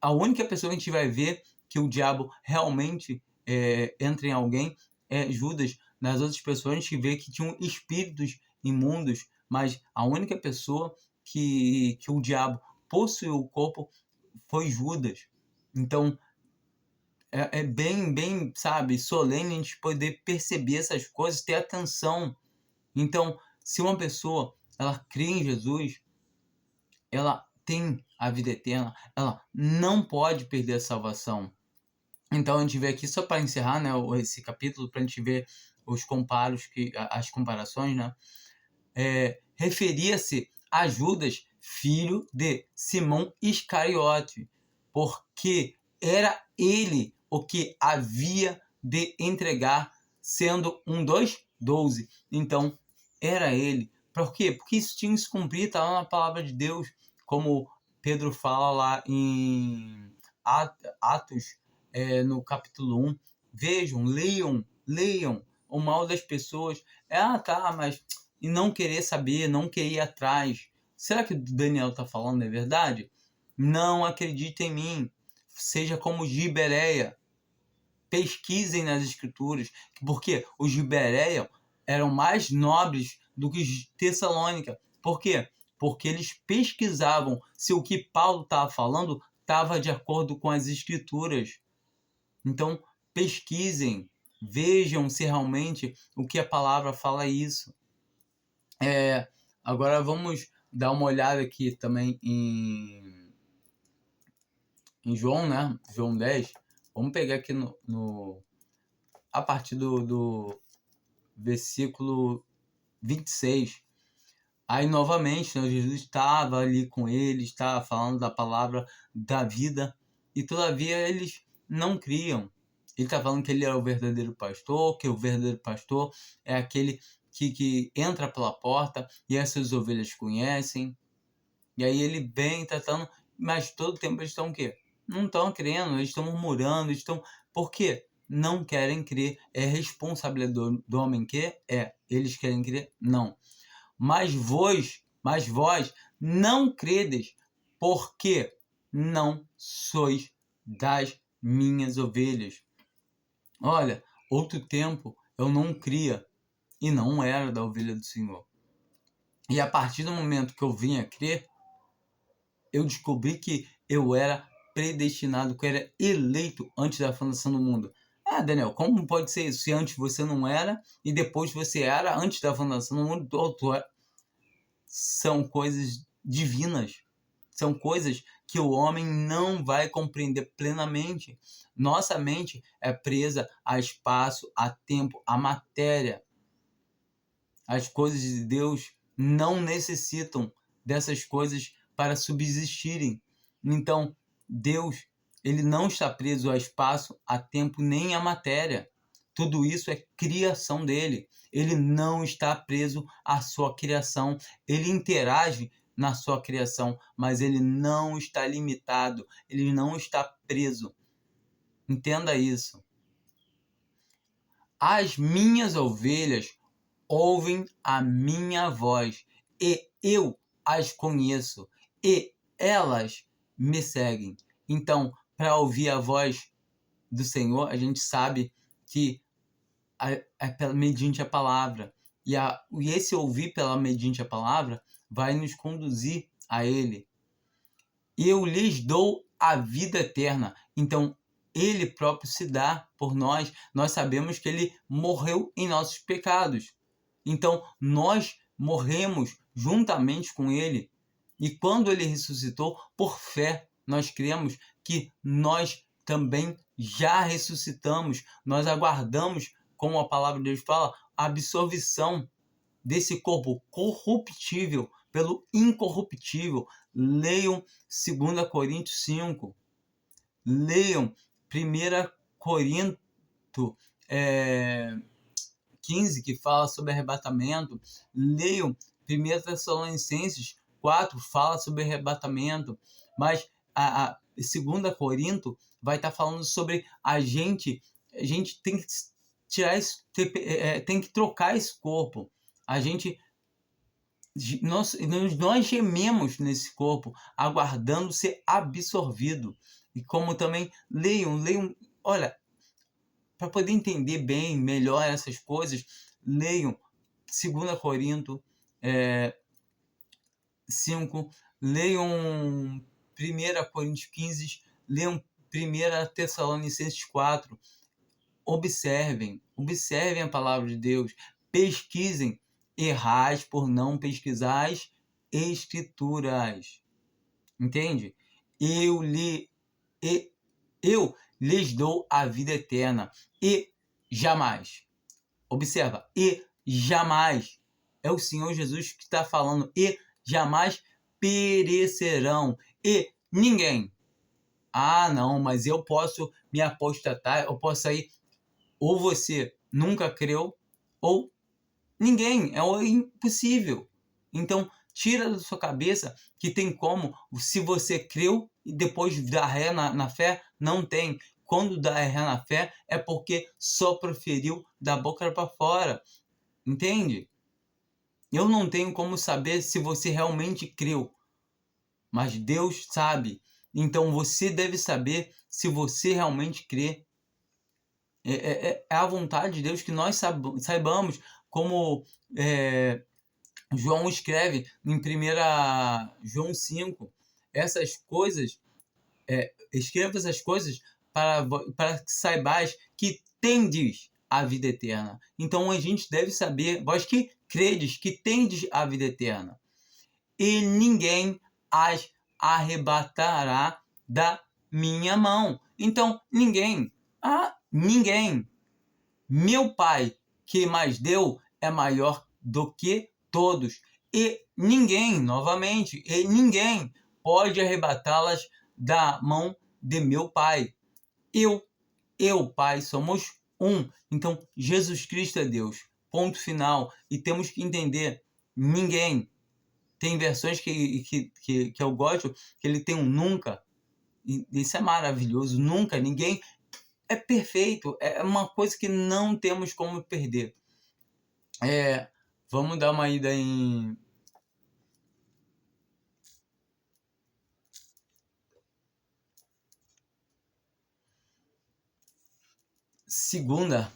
a única pessoa que a gente vai ver que o diabo realmente entra em alguém é Judas. Nas outras pessoas a gente vê que tinham espíritos imundos, mas a única pessoa que o diabo possuiu o corpo foi Judas. Então é bem, sabe, solene a gente poder perceber essas coisas, ter atenção. Então, se uma pessoa ela crê em Jesus, ela tem a vida eterna, ela não pode perder a salvação. Então a gente vê aqui, só para encerrar, né, esse capítulo, para a gente ver os comparos, as comparações, né? Referia-se a Judas, filho de Simão Iscariote, porque era ele o que havia de entregar, sendo um dos 12. Então, era ele. Por quê? Porque isso tinha que se cumprir, está lá na palavra de Deus, como Pedro fala lá em Atos, no capítulo 1. Vejam, leiam o mal das pessoas. Tá, mas... E não querer saber, não querer ir atrás. Será que o Daniel está falando é verdade? Não acredite em mim. Seja como os de Bereia. Pesquisem nas escrituras. Porque os de Bereia eram mais nobres do que os de Tessalônica. Por quê? Porque eles pesquisavam se o que Paulo estava falando estava de acordo com as escrituras. Então, pesquisem. Vejam se realmente o que a palavra fala é isso. Agora vamos dar uma olhada aqui também em João, né? João 10. Vamos pegar aqui a partir do versículo 26. Aí, novamente, né, Jesus estava ali com eles, estava falando da palavra da vida, e todavia eles não criam. Ele está falando que ele é o verdadeiro pastor, que o verdadeiro pastor é aquele que entra pela porta e essas ovelhas conhecem. E aí ele vem tratando, mas todo tempo eles estão o quê? Não estão crendo, eles estão murmurando, estão... Por quê? Não querem crer. É responsabilidade do homem que eles querem crer? Não. Mas vós não credes, porque não sois das minhas ovelhas. Olha, outro tempo eu não cria e não era da ovelha do Senhor. E a partir do momento que eu vim a crer, eu descobri que eu era predestinado, que eu era eleito antes da fundação do mundo. Daniel, como pode ser isso? Se antes você não era e depois você era antes da fundação do mundo, são coisas divinas. São coisas que o homem não vai compreender plenamente. Nossa mente é presa a espaço, a tempo, a matéria. As coisas de Deus não necessitam dessas coisas para subsistirem. Então, Deus, ele não está preso a espaço, a tempo, nem a matéria. Tudo isso é criação dele. Ele não está preso à sua criação. Ele interage na sua criação, mas ele não está limitado. Ele não está preso. Entenda isso. As minhas ovelhas ouvem a minha voz, e eu as conheço, e elas me seguem. Então, para ouvir a voz do Senhor, a gente sabe que é mediante a palavra. E esse ouvir mediante a palavra vai nos conduzir a Ele. Eu lhes dou a vida eterna. Então, Ele próprio se dá por nós. Nós sabemos que Ele morreu em nossos pecados. Então, nós morremos juntamente com Ele. E quando Ele ressuscitou, por fé, nós cremos que nós também já ressuscitamos. Nós aguardamos, como a palavra de Deus fala, a absorção desse corpo corruptível pelo incorruptível. Leiam 2 Coríntios 5. Leiam 1 Coríntios 15, que fala sobre arrebatamento. Leiam 1 Tessalonicenses 4, fala sobre arrebatamento. Mas a 2 Coríntios vai estar falando sobre a gente tem que tirar tem que trocar esse corpo. A gente nós gememos nesse corpo, aguardando ser absorvido. E como também leiam, olha, para poder entender bem, melhor essas coisas, leiam 2 Coríntios 5, leiam 1 Coríntios 15, leiam 1 Tessalonicenses 4, observem a palavra de Deus, pesquisem, errais por não pesquisar as escrituras, entende? Eu lhes dou a vida eterna e jamais, observa, e jamais, é o Senhor Jesus que está falando, e jamais perecerão, e ninguém, não, mas eu posso me apostatar, eu posso sair, ou você nunca creu, ou ninguém, é impossível. Então, tira da sua cabeça que tem como, se você creu e depois dá ré na fé, não tem. Quando dá ré na fé, é porque só proferiu da boca para fora. Entende? Eu não tenho como saber se você realmente creu, mas Deus sabe. Então, você deve saber se você realmente crê. É a vontade de Deus que nós saibamos, como João escreve em 1 João 5, essas coisas, escreva essas coisas para que saibais que tendes a vida eterna. Então a gente deve saber, vós que credes que tendes a vida eterna, e ninguém as arrebatará da minha mão. Então ninguém, ninguém. Meu Pai que mais deu é maior do que todos. E ninguém, novamente, pode arrebatá-las da mão de meu Pai. Eu, Pai, somos um. Então, Jesus Cristo é Deus. Ponto final. E temos que entender, ninguém. Tem versões que eu gosto, que ele tem um nunca. E isso é maravilhoso. Nunca, ninguém é perfeito. É uma coisa que não temos como perder. Vamos dar uma ida em... Segunda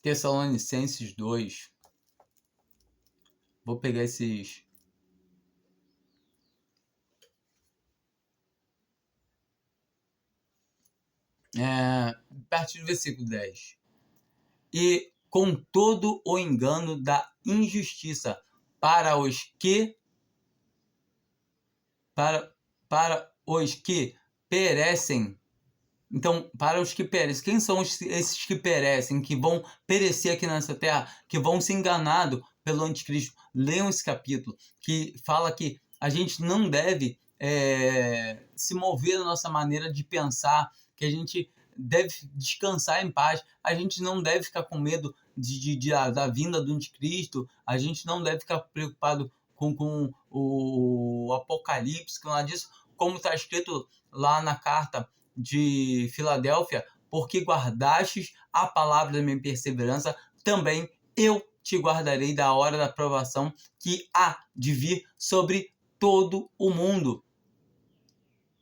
Tessalonicenses 2. Vou pegar esses... a partir do versículo 10. E com todo o engano da injustiça para os que perecem. Então, para os que perecem, quem são esses que perecem, que vão perecer aqui nessa terra, que vão ser enganados pelo anticristo? Leiam esse capítulo, que fala que a gente não deve se mover da nossa maneira de pensar, que a gente deve descansar em paz, a gente não deve ficar com medo da vinda do anticristo, a gente não deve ficar preocupado com o Apocalipse, que lá diz, como está escrito lá na carta de Filadélfia, porque guardastes a palavra da minha perseverança, também eu te guardarei da hora da provação que há de vir sobre todo o mundo.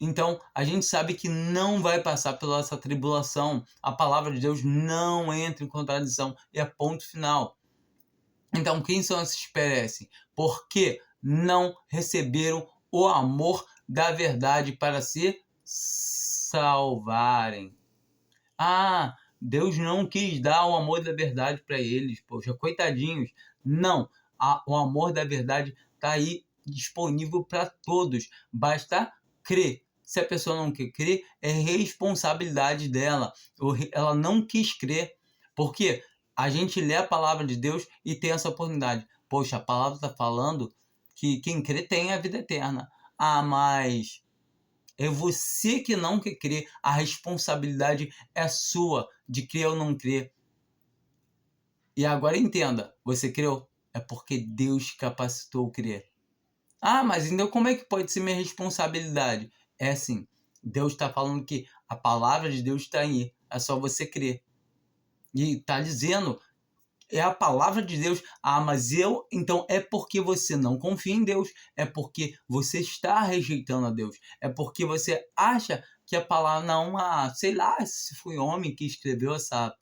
Então, a gente sabe que não vai passar pela essa tribulação. A palavra de Deus não entra em contradição. E é ponto final. Então, quem são esses que perecem? Porque não receberam o amor da verdade para se salvarem. Deus não quis dar o amor da verdade para eles. Poxa, coitadinhos. Não. O amor da verdade está aí disponível para todos. Basta crer. Se a pessoa não quer crer, é responsabilidade dela. Ela não quis crer. Porque a gente lê a palavra de Deus e tem essa oportunidade. Poxa, a palavra está falando que quem crê tem a vida eterna. Mas é você que não quer crer. A responsabilidade é sua de crer ou não crer. E agora entenda, você creu? É porque Deus te capacitou a crer. Mas então como é que pode ser minha responsabilidade? É assim, Deus está falando que a palavra de Deus está aí, é só você crer. E está dizendo é a palavra de Deus. Ah, mas então é porque você não confia em Deus, é porque você está rejeitando a Deus, é porque você acha que a palavra não, sei lá, se foi homem que escreveu essa,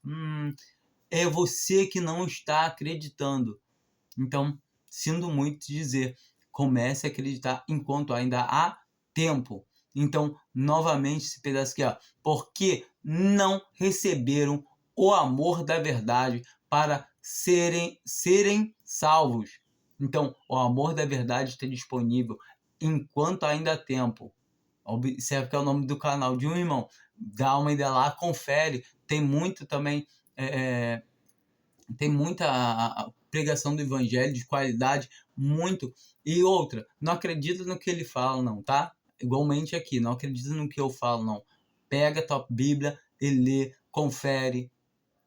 é você que não está acreditando. Então, sinto muito dizer, comece a acreditar enquanto ainda há tempo. Então, novamente, esse pedaço aqui, ó, porque não receberam o amor da verdade para serem salvos. Então, o amor da verdade está disponível enquanto ainda há tempo. Observe que é o nome do canal de um irmão. Dá uma ideia lá, confere. Tem muito também... tem muita pregação do evangelho de qualidade, muito. E outra, não acredita no que ele fala, não, tá? Igualmente aqui, não acredita no que eu falo, não. Pega a tua Bíblia e lê, confere,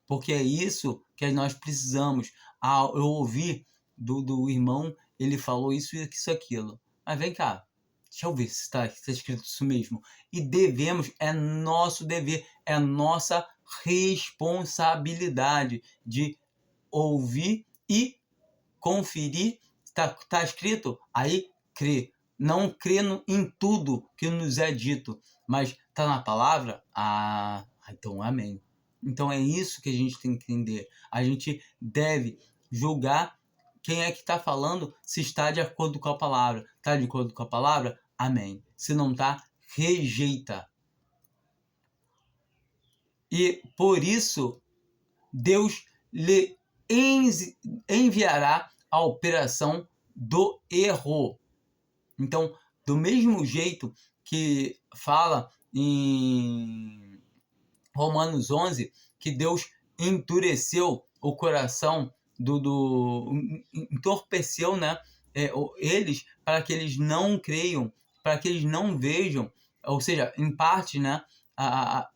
porque é isso que nós precisamos. Eu ouvi do irmão, ele falou isso e isso, aquilo. Mas vem cá, deixa eu ver se está escrito isso mesmo. E devemos, é nosso dever, é nossa responsabilidade de ouvir e conferir. Tá escrito? Aí crê. Não crê em tudo que nos é dito, mas tá na palavra? Então amém. Então é isso que a gente tem que entender. A gente deve julgar quem é que está falando, se está de acordo com a palavra. Está de acordo com a palavra? Amém. Se não está, rejeita. E por isso, Deus lhe enviará a operação do erro. Então, do mesmo jeito que fala em Romanos 11, que Deus endureceu o coração entorpeceu, né, eles, para que eles não creiam, para que eles não vejam, ou seja, em parte, né, a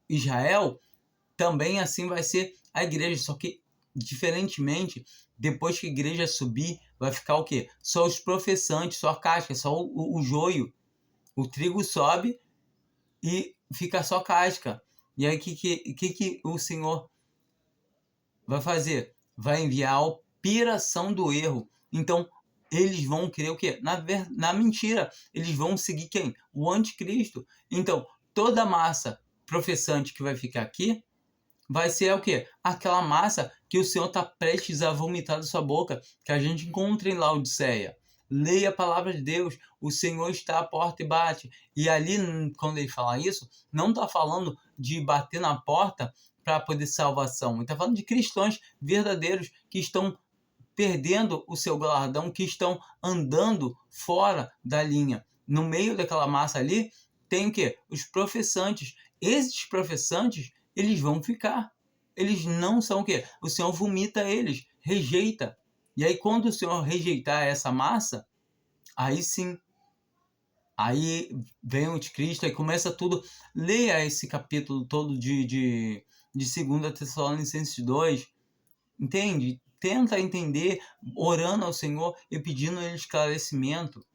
Israel, também assim vai ser a igreja, só que diferentemente, depois que a igreja subir, vai ficar o quê? Só os professantes, só a casca, só o joio. O trigo sobe e fica só casca. E aí o que o Senhor vai fazer? Vai enviar a operação do erro. Então, eles vão crer o quê? Na mentira. Eles vão seguir quem? O anticristo. Então, toda a massa professante que vai ficar aqui vai ser o quê? Aquela massa que o Senhor está prestes a vomitar da sua boca, que a gente encontra em Laodiceia. Leia a palavra de Deus, o Senhor está à porta e bate. E ali, quando ele fala isso, não está falando de bater na porta para poder salvação. Ele está falando de cristãos verdadeiros que estão perdendo o seu galardão, que estão andando fora da linha. No meio daquela massa ali, tem o quê? Os professantes. Esses professantes, eles vão ficar. Eles não são o quê? O Senhor vomita eles, rejeita. E aí, quando o Senhor rejeitar essa massa, aí sim, aí vem o anticristo e começa tudo. Leia esse capítulo todo de 2 Tessalonicenses 2, entende? Tenta entender, orando ao Senhor e pedindo a Ele esclarecimento,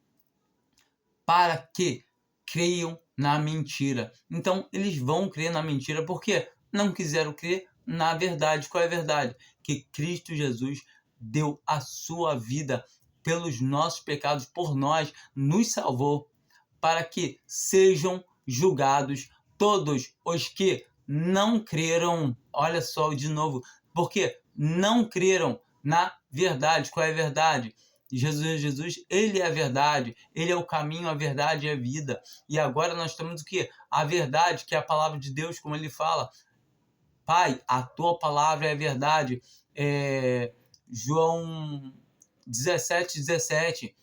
para que creiam na mentira. Então, eles vão crer na mentira porque não quiseram crer na verdade. Qual é a verdade? Que Cristo Jesus deu a sua vida pelos nossos pecados, por nós, nos salvou, para que sejam julgados todos os que não creram. Olha só de novo, porque não creram na verdade. Qual é a verdade? Jesus, ele é a verdade, ele é o caminho, a verdade e a vida. E agora nós temos o quê? A verdade, que é a palavra de Deus, como ele fala. Pai, a tua palavra é a verdade. João 17:17.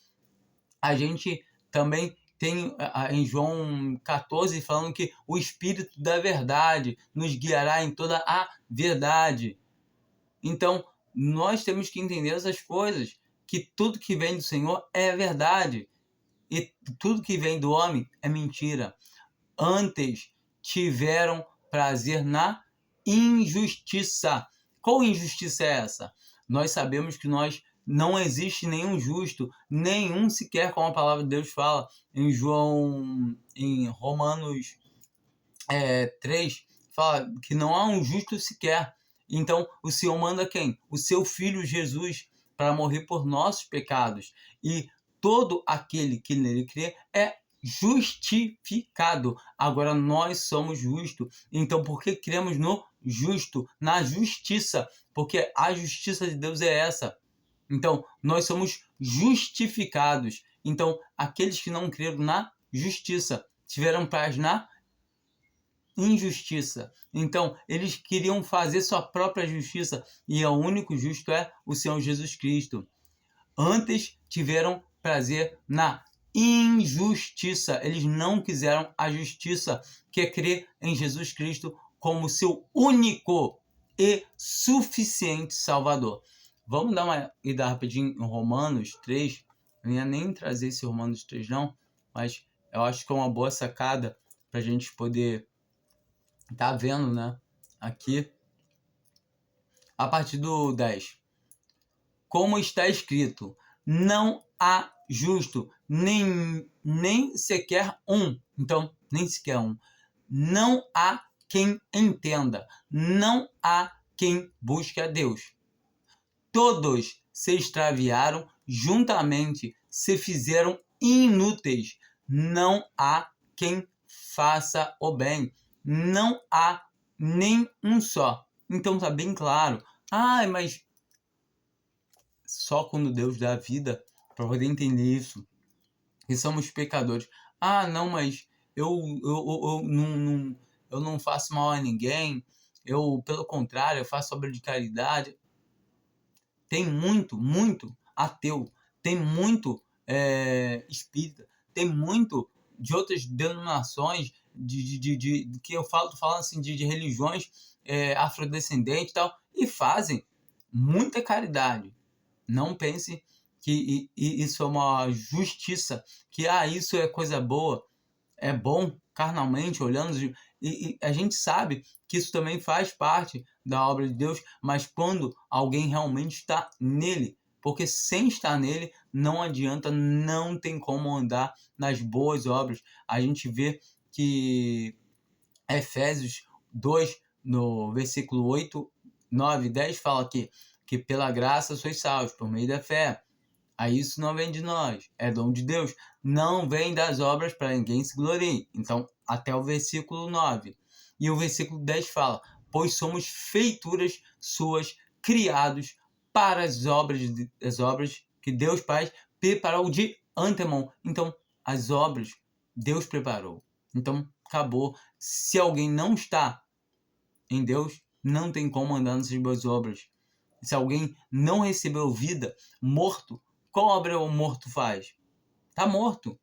A gente também tem em João 14 falando que o Espírito da verdade nos guiará em toda a verdade. Então, nós temos que entender essas coisas, que tudo que vem do Senhor é verdade e tudo que vem do homem é mentira. Antes tiveram prazer na injustiça. Qual injustiça é essa? Nós sabemos que não existe nenhum justo, nenhum sequer, como a palavra de Deus fala em Romanos 3, fala que não há um justo sequer. Então, o Senhor manda quem? O seu Filho Jesus para morrer por nossos pecados. E todo aquele que nele crê é justificado. Agora nós somos justos. Então, por que cremos no justo, na justiça? Porque a justiça de Deus é essa. Então, nós somos justificados. Então, aqueles que não creram na justiça tiveram paz na injustiça. Então, eles queriam fazer sua própria justiça e o único justo é o Senhor Jesus Cristo. Antes tiveram prazer na injustiça. Eles não quiseram a justiça, que é crer em Jesus Cristo como seu único e suficiente Salvador. Vamos dar uma ida rapidinho em Romanos 3. Não ia nem trazer esse Romanos 3 não, mas eu acho que é uma boa sacada para a gente poder estar vendo, né? Aqui, a partir do 10. Como está escrito, não há justo, nem sequer um. Então, nem sequer um. Não há quem entenda, não há quem busque a Deus. Todos se extraviaram, juntamente se fizeram inúteis. Não há quem faça o bem. Não há nem um só. Então tá bem claro. Mas só quando Deus dá a vida para poder entender isso. Que somos pecadores. Não, mas eu não faço mal a ninguém. Pelo contrário, eu faço obra de caridade. Tem muito ateu, tem muito espírita, tem muito de outras denominações, que eu tô falando assim, de religiões afrodescendentes e tal, e fazem muita caridade. Não pense que isso é uma justiça, que isso é coisa boa, é bom carnalmente, olhando, e a gente sabe que isso também faz parte da obra de Deus, mas quando alguém realmente está nele, porque sem estar nele não adianta, não tem como andar nas boas obras. A gente vê que Efésios 2, no versículo 8, 9 e 10, fala que pela graça sois salvos por meio da fé. Aí isso não vem de nós, é dom de Deus. Não vem das obras para ninguém se glorie. Então, até o versículo 9. E o versículo 10 fala, pois somos feituras suas, criados para as obras que Deus Pai preparou de antemão. Então, as obras Deus preparou. Então, acabou. Se alguém não está em Deus, não tem como andar nessas boas obras. Se alguém não recebeu vida, morto, qual obra o morto faz? Tá morto.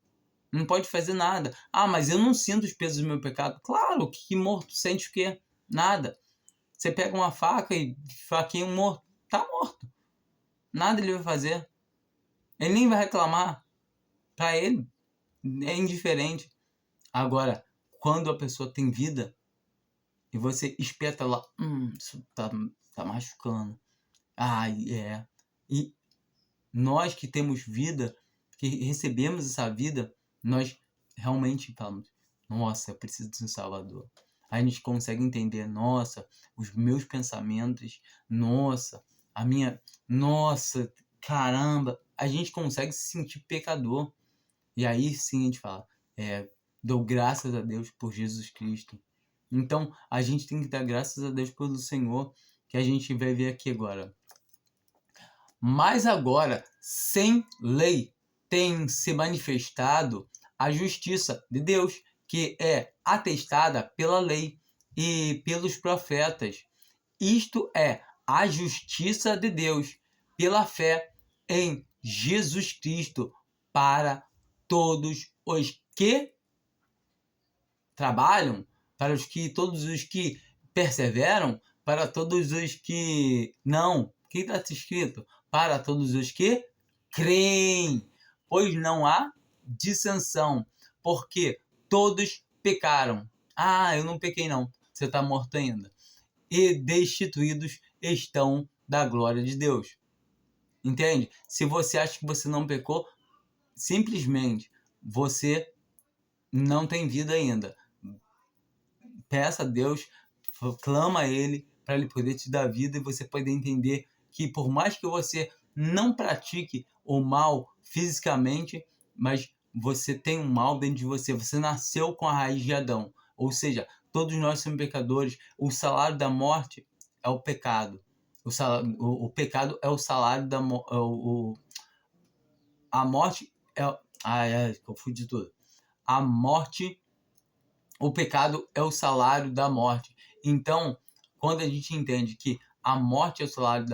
Não pode fazer nada. Mas eu não sinto os pesos do meu pecado. Claro, que morto sente o quê? Nada. Você pega uma faca e faqueia um morto. Tá morto. Nada ele vai fazer. Ele nem vai reclamar. Para ele, é indiferente. Agora, quando a pessoa tem vida e você espeta lá, isso tá machucando. E nós que temos vida, que recebemos essa vida, nós realmente falamos, nossa, eu preciso de um Salvador. Aí a gente consegue entender, nossa, os meus pensamentos, nossa, caramba, a gente consegue se sentir pecador. E aí sim a gente fala, dou graças a Deus por Jesus Cristo. Então a gente tem que dar graças a Deus pelo Senhor, que a gente vai ver aqui agora. Mas agora, sem lei, tem se manifestado a justiça de Deus, que é atestada pela lei e pelos profetas. Isto é a justiça de Deus pela fé em Jesus Cristo para todos os que trabalham, todos os que perseveram, para todos os que não. O que está escrito? Para todos os que creem, pois não há dissensão, porque todos pecaram. Eu não pequei não, você está morto ainda. E destituídos estão da glória de Deus. Entende? Se você acha que você não pecou, simplesmente você não tem vida ainda. Peça a Deus, clama a Ele para ele poder te dar vida e você poder entender que por mais que você não pratique o mal fisicamente, mas você tem um mal dentro de você. Você nasceu com a raiz de Adão. Ou seja, todos nós somos pecadores. O salário da morte é o pecado. O pecado é o salário da morte. A morte é... confundi tudo. A morte, o pecado é o salário da morte. Então, quando a gente entende que a morte é o salário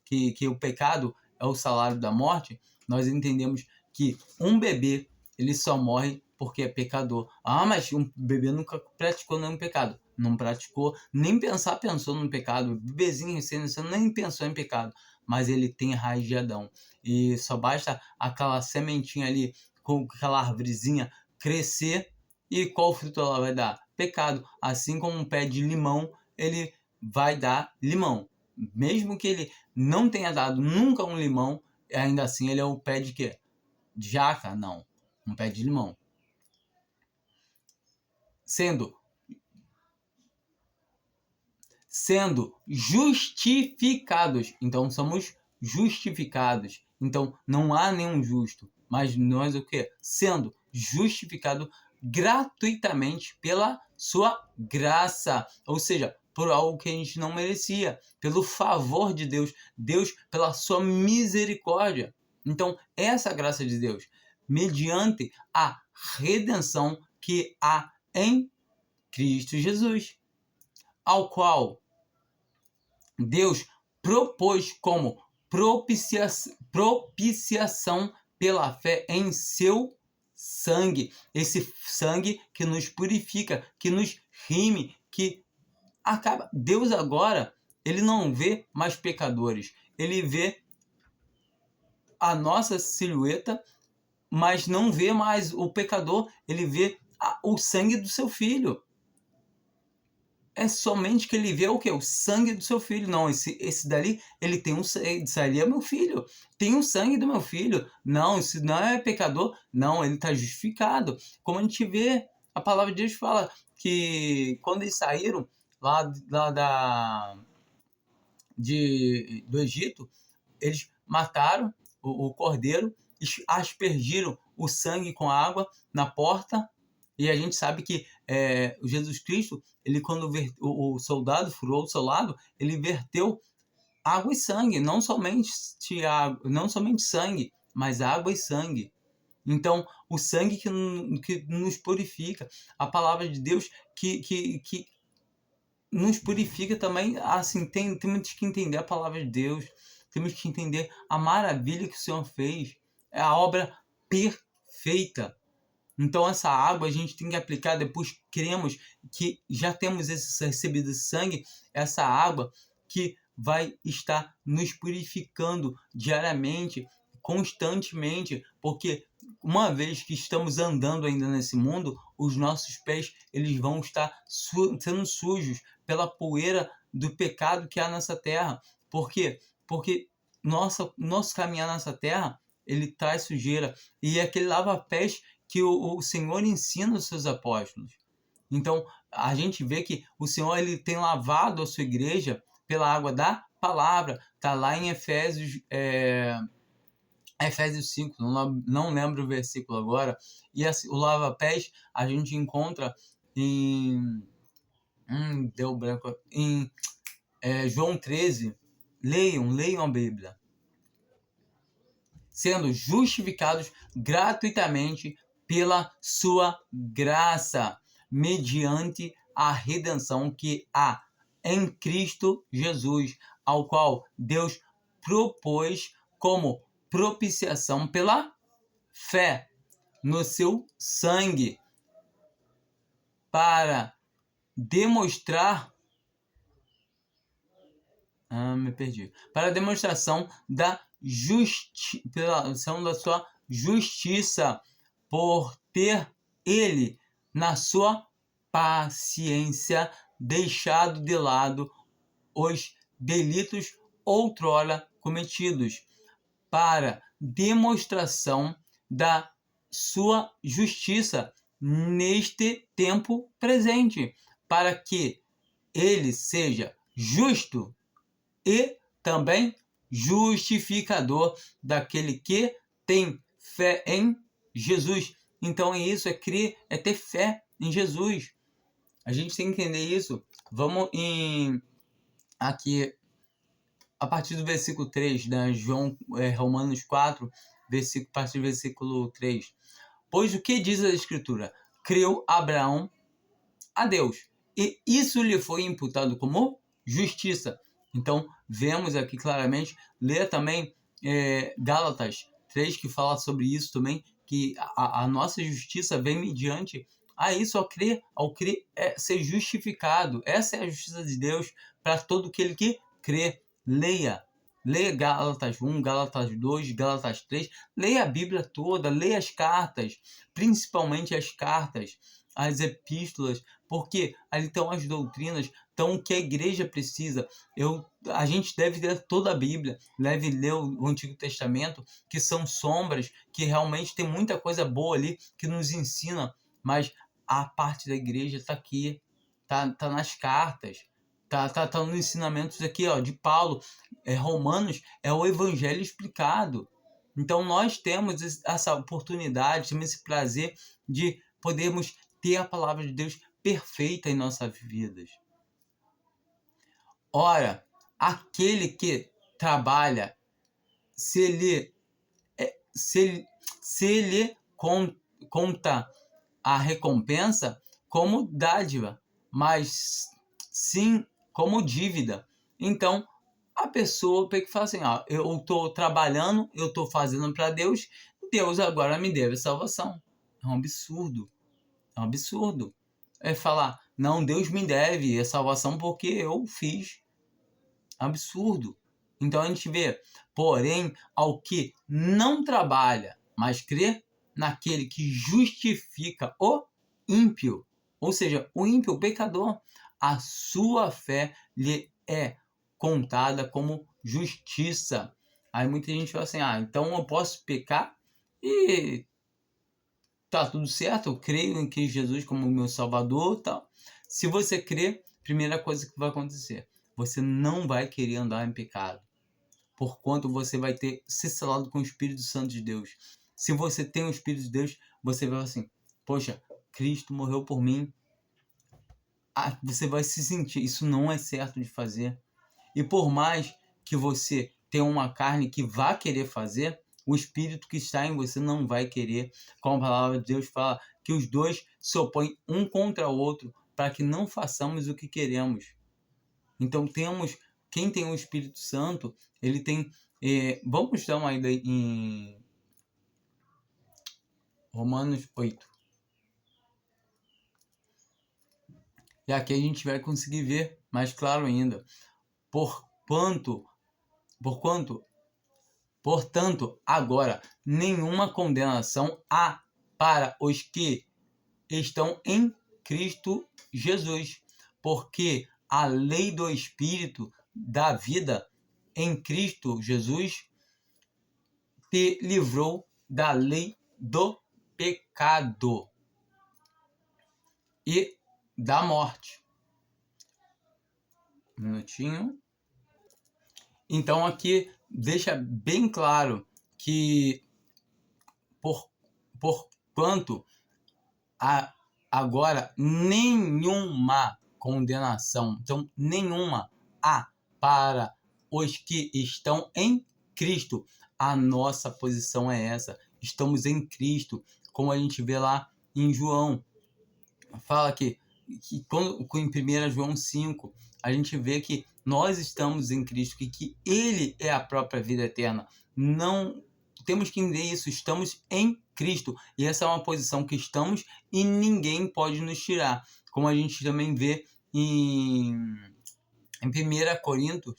que o pecado é o salário da morte, nós entendemos que um bebê, ele só morre porque é pecador. Ah, mas um bebê nunca praticou nenhum pecado. Não praticou, nem pensou no pecado. O bebezinho recém-nascido nem pensou em pecado. Mas ele tem raiz de Adão. E só basta aquela sementinha ali, com aquela árvorezinha, crescer. E qual fruto ela vai dar? Pecado. Assim como um pé de limão, ele vai dar limão. Mesmo que ele não tenha dado nunca um limão, ainda assim ele é o pé de quê? De jaca? Não. Um pé de limão. Sendo justificados. Então somos justificados. Então não há nenhum justo. Mas nós o quê? Sendo justificado gratuitamente pela sua graça. Ou seja, por algo que a gente não merecia. Pelo favor de Deus. Deus pela sua misericórdia. Então essa graça de Deus, mediante a redenção que há em Cristo Jesus, ao qual Deus propôs como propiciação pela fé em seu sangue. Esse sangue que nos purifica, que nos rime, que acaba. Deus agora, ele não vê mais pecadores. Ele vê a nossa silhueta, mas não vê mais o pecador. Ele vê o sangue do seu filho. É somente que ele vê o quê? O sangue do seu filho. Não, esse dali, ele tem um sangue. Isso ali é meu filho. Tem o sangue do meu filho. Não, isso não é pecador. Não, ele está justificado. Como a gente vê, a palavra de Deus fala que quando eles saíram lá do Egito, eles mataram o cordeiro, aspergiram o sangue com água na porta. E a gente sabe que o Jesus Cristo, ele quando o soldado furou o seu lado, ele verteu água e sangue, não somente sangue, mas água e sangue. Então, o sangue que nos purifica, a palavra de Deus que nos purifica também. Assim, temos que entender a palavra de Deus, temos que entender a maravilha que o Senhor fez, é a obra perfeita. Então essa água a gente tem que aplicar depois, cremos que já temos recebido esse sangue, essa água que vai estar nos purificando diariamente, constantemente, porque uma vez que estamos andando ainda nesse mundo, os nossos pés eles vão estar sendo sujos pela poeira do pecado que há nessa terra. Por quê? Porque nosso caminhar nessa terra, ele traz sujeira. E é aquele lava-pés que o Senhor ensina os seus apóstolos. Então, a gente vê que o Senhor ele tem lavado a sua igreja pela água da palavra. Está lá em Efésios 5, não lembro o versículo agora. E o lava-pés a gente encontra em... deu branco. Em João 13. Leiam a Bíblia. Sendo justificados gratuitamente pela sua graça, mediante a redenção que há em Cristo Jesus, ao qual Deus propôs como propiciação pela fé no seu sangue, para demonstrar para a demonstração da sua justiça, por ter ele, na sua paciência, deixado de lado os delitos outrora cometidos, para demonstração da sua justiça neste tempo presente, para que ele seja justo e também justificador daquele que tem fé em Jesus. Então é isso, é crer, é ter fé em Jesus. A gente tem que entender isso. Vamos aqui, a partir do versículo 3, né? Romanos 4, a partir do versículo 3. Pois o que diz a Escritura? Creu Abraão a Deus, e isso lhe foi imputado como justiça. Então, vemos aqui claramente, lê também Gálatas 3, que fala sobre isso também, que a nossa justiça vem mediante a isso, ao crer ser justificado. Essa é a justiça de Deus para todo aquele que crê. Leia Gálatas 1, Gálatas 2, Gálatas 3, leia a Bíblia toda, leia as cartas, principalmente as cartas, as epístolas, porque ali estão as doutrinas, então o que a igreja precisa. A gente deve ler toda a Bíblia, deve ler o Antigo Testamento, que são sombras, que realmente tem muita coisa boa ali, que nos ensina, mas a parte da igreja está aqui, tá nas cartas, tá nos ensinamentos aqui, ó, de Paulo. Romanos é o evangelho explicado. Então nós temos essa oportunidade, temos esse prazer de podermos ter a palavra de Deus perfeita em nossas vidas. Ora, aquele que trabalha, se ele conta a recompensa como dádiva, mas sim como dívida. Então, a pessoa tem que falar assim, eu estou trabalhando, eu estou fazendo para Deus, Deus agora me deve salvação. É um absurdo. É um absurdo. É falar, não, Deus me deve a salvação porque eu fiz. Absurdo. Então a gente vê, porém, ao que não trabalha, mas crê naquele que justifica o ímpio, ou seja, o ímpio, o pecador, a sua fé lhe é contada como justiça. Aí muita gente fala assim, então eu posso pecar e tá tudo certo, eu creio em Cristo Jesus como meu Salvador, tal. Se você crer, primeira coisa que vai acontecer, você não vai querer andar em pecado, porquanto você vai ter se selado com o Espírito Santo de Deus. Se você tem o Espírito de Deus, você vai assim, poxa, Cristo morreu por mim. Você vai se sentir, isso não é certo de fazer. E por mais que você tenha uma carne que vá querer fazer, o Espírito que está em você não vai querer. Como a palavra de Deus fala, que os dois se opõem um contra o outro para que não façamos o que queremos. Então quem tem o Espírito Santo, ele tem... vamos dar uma ida em Romanos 8. E aqui a gente vai conseguir ver mais claro ainda. Portanto, agora, nenhuma condenação há para os que estão em Cristo Jesus, porque a lei do Espírito da vida em Cristo Jesus te livrou da lei do pecado e da morte. Um minutinho. Então aqui deixa bem claro que porquanto agora nenhuma condenação, então nenhuma há para os que estão em Cristo. A nossa posição é essa, estamos em Cristo, como a gente vê lá em João. Fala que em 1 João 5, a gente vê que nós estamos em Cristo, que Ele é a própria vida eterna. Não temos que entender isso, estamos em Cristo. E essa é uma posição que estamos e ninguém pode nos tirar. Como a gente também vê em 1 Coríntios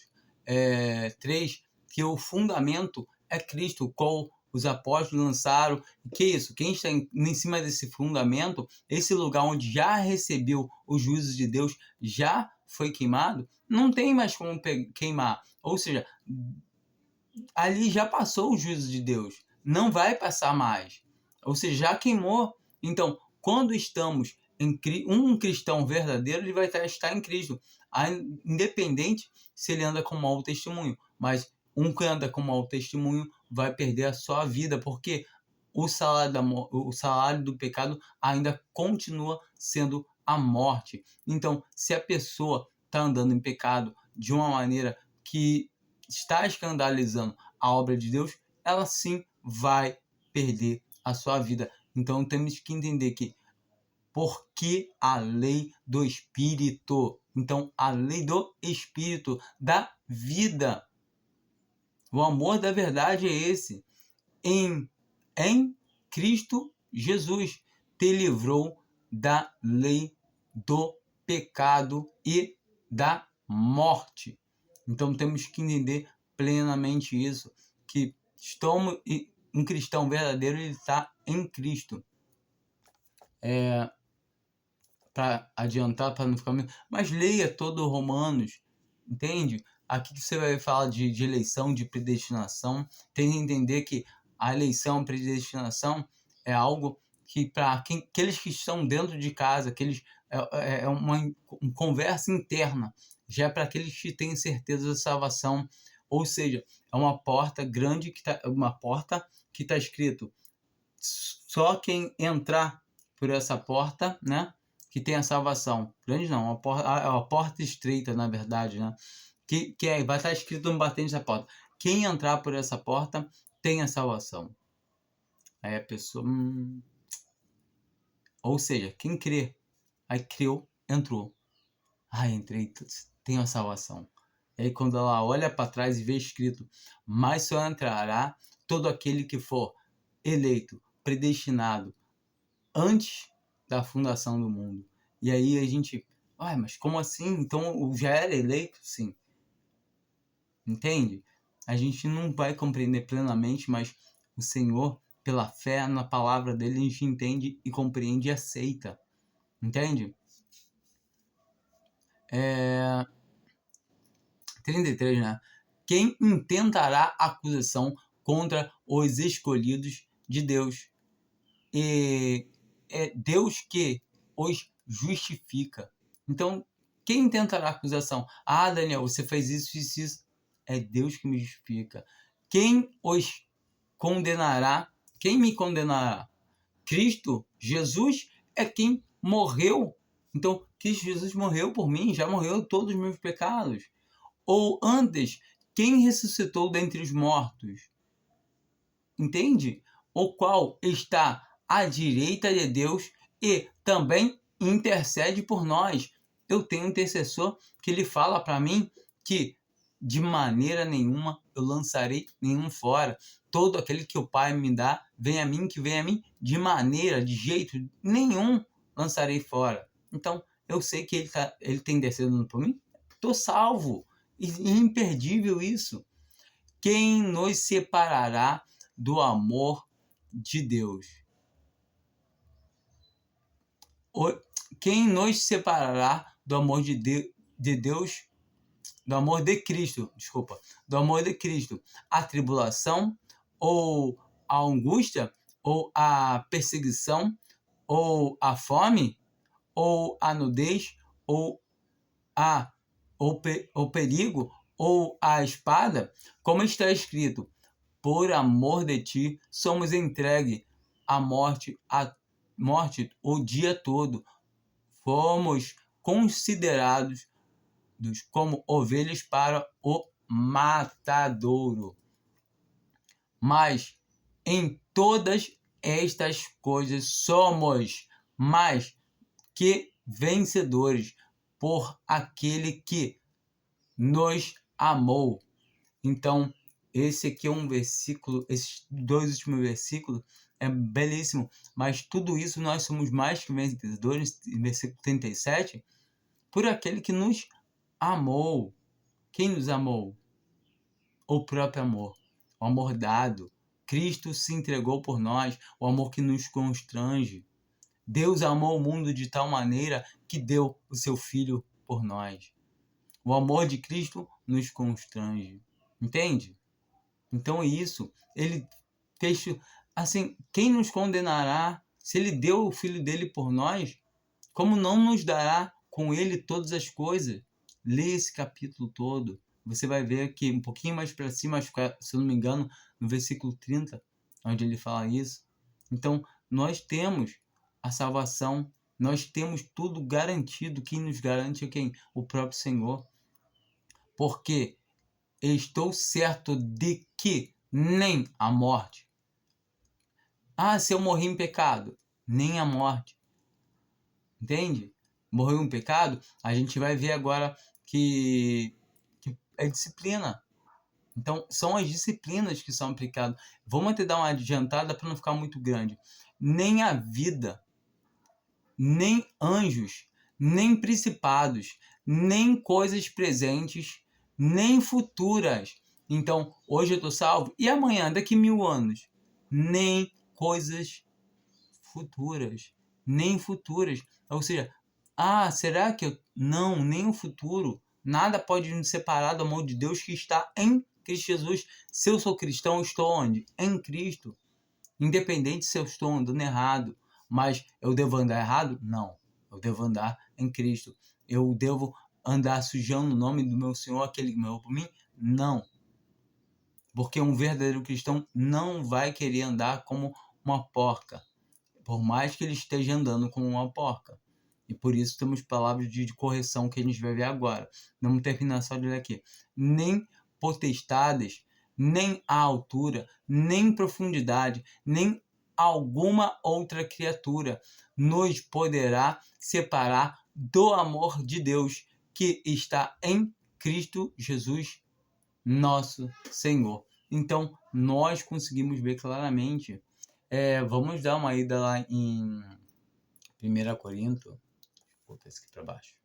3, que o fundamento é Cristo, qual os apóstolos lançaram. Que isso? Quem está em cima desse fundamento, esse lugar onde já recebeu os juízos de Deus, já foi queimado, não tem mais como queimar. Ou seja, ali já passou o juízo de Deus, não vai passar mais. Ou seja, já queimou. Então, quando estamos um cristão verdadeiro, ele vai estar em Cristo, independente se ele anda com mau testemunho. Mas um que anda com mau testemunho vai perder a sua vida, porque o salário do pecado ainda continua sendo a morte. Então, se a pessoa está andando em pecado de uma maneira que está escandalizando a obra de Deus, ela sim vai perder a sua vida. Então, temos que entender que porque a lei do Espírito. Então, a lei do Espírito da vida. O amor da verdade é esse. Em Cristo Jesus te livrou da lei do pecado e da morte. Então temos que entender plenamente isso, que um cristão verdadeiro, ele está em Cristo. Para adiantar, para não ficar... Mas leia todo Romanos, entende? Aqui você vai falar de eleição, de predestinação. Tem que entender que a eleição, a predestinação é algo que para aqueles que estão dentro de casa, é uma conversa interna. Já é para aqueles que têm certeza da salvação. Ou seja, é uma porta grande, uma porta que está escrito: só quem entrar por essa porta, né, que tem a salvação. Grande não, uma porta estreita, na verdade, né? Vai estar escrito no batente da porta: quem entrar por essa porta tem a salvação. Aí a pessoa... Ou seja, quem crê, aí creu, entrou. Entrei, tenho a salvação. E aí quando ela olha para trás e vê escrito: mas só entrará todo aquele que for eleito, predestinado, antes da fundação do mundo. E aí a gente... mas como assim? Então já era eleito? Sim. Entende? A gente não vai compreender plenamente, mas o Senhor, pela fé na palavra dele, a gente entende e compreende e aceita. Entende? 33, né? Quem intentará acusação contra os escolhidos de Deus? E é Deus que os justifica. Então, quem intentará acusação? Daniel, você fez isso, isso, isso. É Deus que me justifica. Quem os condenará? Quem me condenará? Cristo, Jesus, é quem morreu. Então, Cristo Jesus morreu por mim, já morreu todos os meus pecados. Ou antes, quem ressuscitou dentre os mortos? Entende? O qual está à direita de Deus e também intercede por nós. Eu tenho um intercessor que ele fala para mim que de maneira nenhuma eu lançarei nenhum fora. Todo aquele que o Pai me dá, vem a mim, que vem a mim, de maneira, de jeito nenhum lançarei fora. Então, eu sei que ele tem intercedendo por mim. Estou salvo. E imperdível isso. Quem nos separará do amor de Deus? Quem nos separará do amor de Deus? Do amor de Cristo, desculpa. Do amor de Cristo. A tribulação, ou a angústia, ou a perseguição, ou a fome, ou a nudez, ou o perigo, ou a espada? Como está escrito: por amor de ti somos entregues à morte o dia todo. Fomos considerados como ovelhas para o matadouro. Mas em todas estas coisas somos mais que vencedores por aquele que nos amou. Então, esse aqui é um versículo, esses dois últimos versículos é belíssimo, mas tudo isso nós somos mais que vencedores, versículo 37, por aquele que nos amou. Quem nos amou? O próprio amor, o amor dado. Cristo se entregou por nós, o amor que nos constrange. Deus amou o mundo de tal maneira que deu o seu Filho por nós. O amor de Cristo nos constrange. Entende? Então é isso. Ele fez assim: quem nos condenará? Se ele deu o Filho dele por nós, como não nos dará com ele todas as coisas? Lê esse capítulo todo. Você vai ver que um pouquinho mais para cima, acho que, se eu não me engano, no versículo 30, onde ele fala isso. Então, nós temos a salvação, nós temos tudo garantido. Quem nos garante é quem? O próprio Senhor. Porque estou certo de que nem a morte. Se eu morri em pecado, nem a morte. Entende? Morreu em pecado, a gente vai ver agora que é disciplina. Então, são as disciplinas que são aplicadas. Vamos até dar uma adiantada para não ficar muito grande. Nem a vida, nem anjos, nem principados, nem coisas presentes, nem futuras. Então, hoje eu estou salvo, e amanhã, daqui 1000 anos? Nem coisas futuras, nem futuras. Ou seja, será que eu... Não, nem o futuro. Nada pode nos separar do amor de Deus que está em Cristo Jesus. Se eu sou cristão, eu estou onde? Em Cristo. Independente se eu estou andando errado. Mas eu devo andar errado? Não. Eu devo andar em Cristo. Eu devo andar sujando o nome do meu Senhor, aquele que morreu por mim? Não. Porque um verdadeiro cristão não vai querer andar como uma porca. Por mais que ele esteja andando como uma porca. E por isso temos palavras de correção que a gente vai ver agora. Vamos terminar só de ler aqui. Nem potestades, nem a altura, nem profundidade, nem alguma outra criatura nos poderá separar do amor de Deus que está em Cristo Jesus, nosso Senhor. Então, nós conseguimos ver claramente. Vamos dar uma ida lá em 1 Corinto. Vou botar isso aqui para baixo.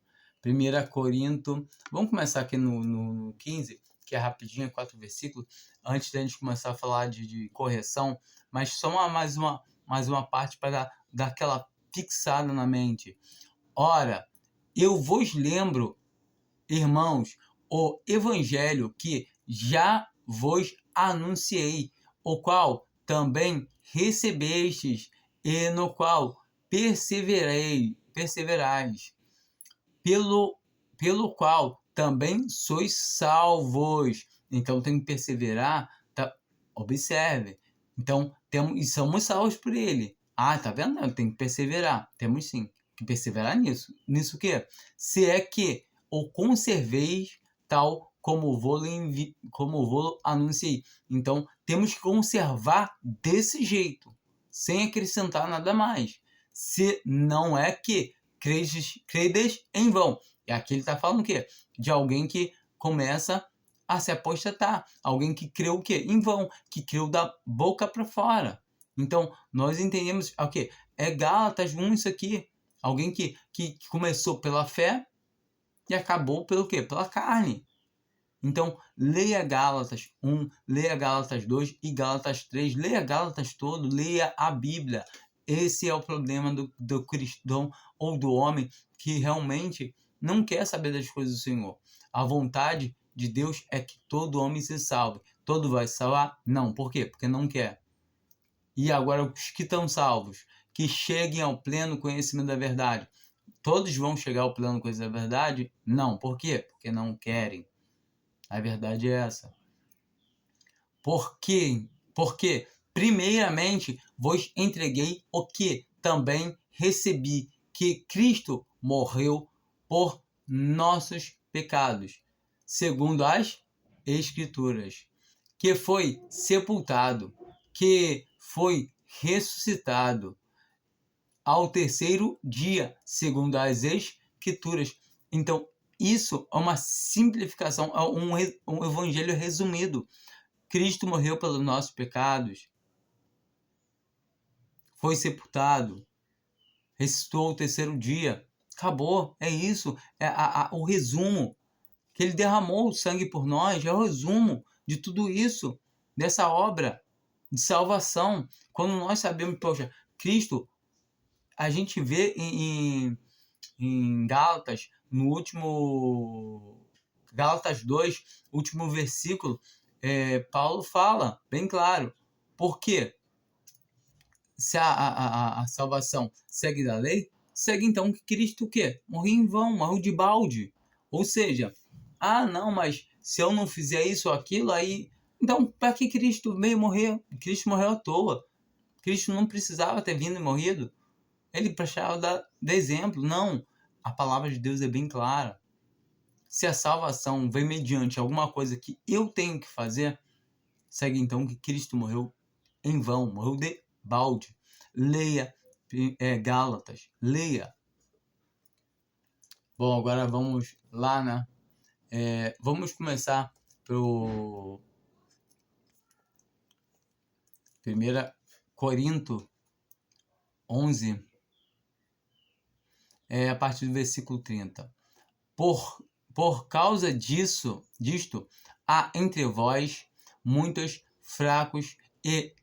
1 Corinto. Vamos começar aqui no 15, que é rapidinho, 4 versículos, antes da gente começar a falar de correção, mas só mais uma parte para dar aquela fixada na mente. Ora, eu vos lembro, irmãos, o evangelho que já vos anunciei, o qual também recebestes e no qual perseverais, pelo qual também sois salvos. Então tem que perseverar, tá? Observe. Então e somos salvos por ele. Tá vendo? Tem que perseverar. Temos sim que perseverar nisso. Nisso o quê? Se é que o conserveis tal como vou anunciei. Então, temos que conservar desse jeito, sem acrescentar nada mais. Se não é que credes em vão. E aqui ele está falando o quê? De alguém que começa a se apostatar. Alguém que creu o quê? Em vão. Que creu da boca para fora. Então, nós entendemos o quê? É Gálatas 1 isso aqui. Alguém que começou pela fé e acabou pelo quê? Pela carne. Então, leia Gálatas 1, leia Gálatas 2 e Gálatas 3, leia Gálatas todo, leia a Bíblia. Esse é o problema do cristão ou do homem que realmente não quer saber das coisas do Senhor. A vontade de Deus é que todo homem se salve. Todo vai se salvar? Não. Por quê? Porque não quer. E agora os que estão salvos, que cheguem ao pleno conhecimento da verdade, todos vão chegar ao pleno conhecimento da verdade? Não. Por quê? Porque não querem. A verdade é essa. Por quê? Porque, primeiramente, vos entreguei o que também recebi, que Cristo morreu por nossos pecados, segundo as Escrituras, que foi sepultado, que foi ressuscitado ao terceiro dia, segundo as Escrituras. Então, isso é uma simplificação, é um evangelho resumido. Cristo morreu pelos nossos pecados, foi sepultado, ressuscitou ao terceiro dia. Acabou, é isso. É o resumo. Que ele derramou o sangue por nós, é o resumo de tudo isso, dessa obra de salvação. Quando nós sabemos, poxa, Cristo, a gente vê em Gálatas, no último Gálatas 2, último versículo, Paulo fala bem claro. Por quê? Se a salvação segue da lei? segue então que Cristo o quê? Morreu em vão, morreu de balde. Ou seja, não, mas se eu não fizer isso ou aquilo, aí... Então, para que Cristo veio morrer? Cristo morreu à toa. Cristo não precisava ter vindo e morrido. Ele precisava dar exemplo. Não, a palavra de Deus é bem clara. Se a salvação vem mediante alguma coisa que eu tenho que fazer, segue então que Cristo morreu em vão, morreu de balde. Leia Gálatas, leia. Bom, agora vamos lá, né? Vamos começar pelo 1 Corinto 11, a partir do versículo 30. Por causa disto, há entre vós muitos fracos e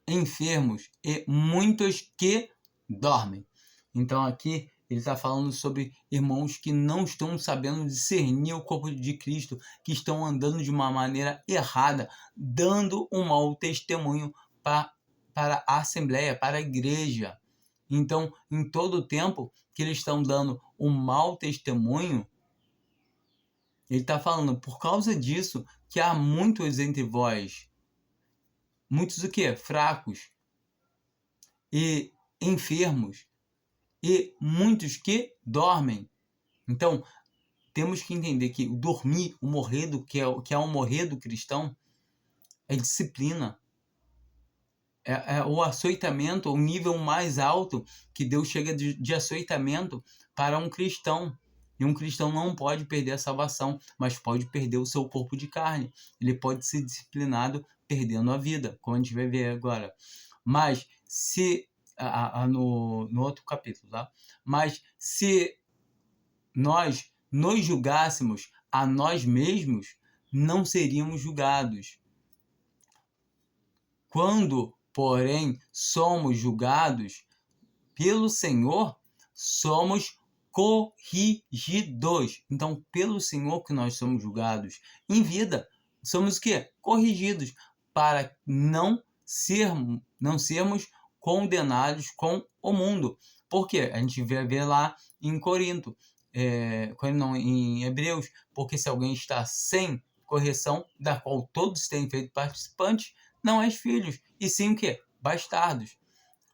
enfermos e muitos que dormem. Então aqui ele está falando sobre irmãos que não estão sabendo discernir o corpo de Cristo, que estão andando de uma maneira errada, dando um mau testemunho para a Assembleia, para a igreja. Então, em todo o tempo que eles estão dando um mau testemunho, ele está falando, por causa disso, que há muitos entre vós. Muitos o quê? Fracos e enfermos e muitos que dormem. Então, temos que entender que o dormir, o morrer que é o morrer do cristão, é disciplina. É o açoitamento, o nível mais alto que Deus chega de açoitamento para um cristão. E um cristão não pode perder a salvação, mas pode perder o seu corpo de carne. Ele pode ser disciplinado perdendo a vida, como a gente vai ver agora. Mas se no outro capítulo, tá? Mas se nós nos julgássemos a nós mesmos, não seríamos julgados. Quando, porém, somos julgados pelo Senhor, somos corrigidos. Então, pelo Senhor que nós somos julgados em vida, somos o quê? Corrigidos, para não sermos condenados com o mundo. Por quê? A gente vai ver lá em em Hebreus, porque se alguém está sem correção, da qual todos têm feito participantes, não és filhos, e sim o quê? Bastardos.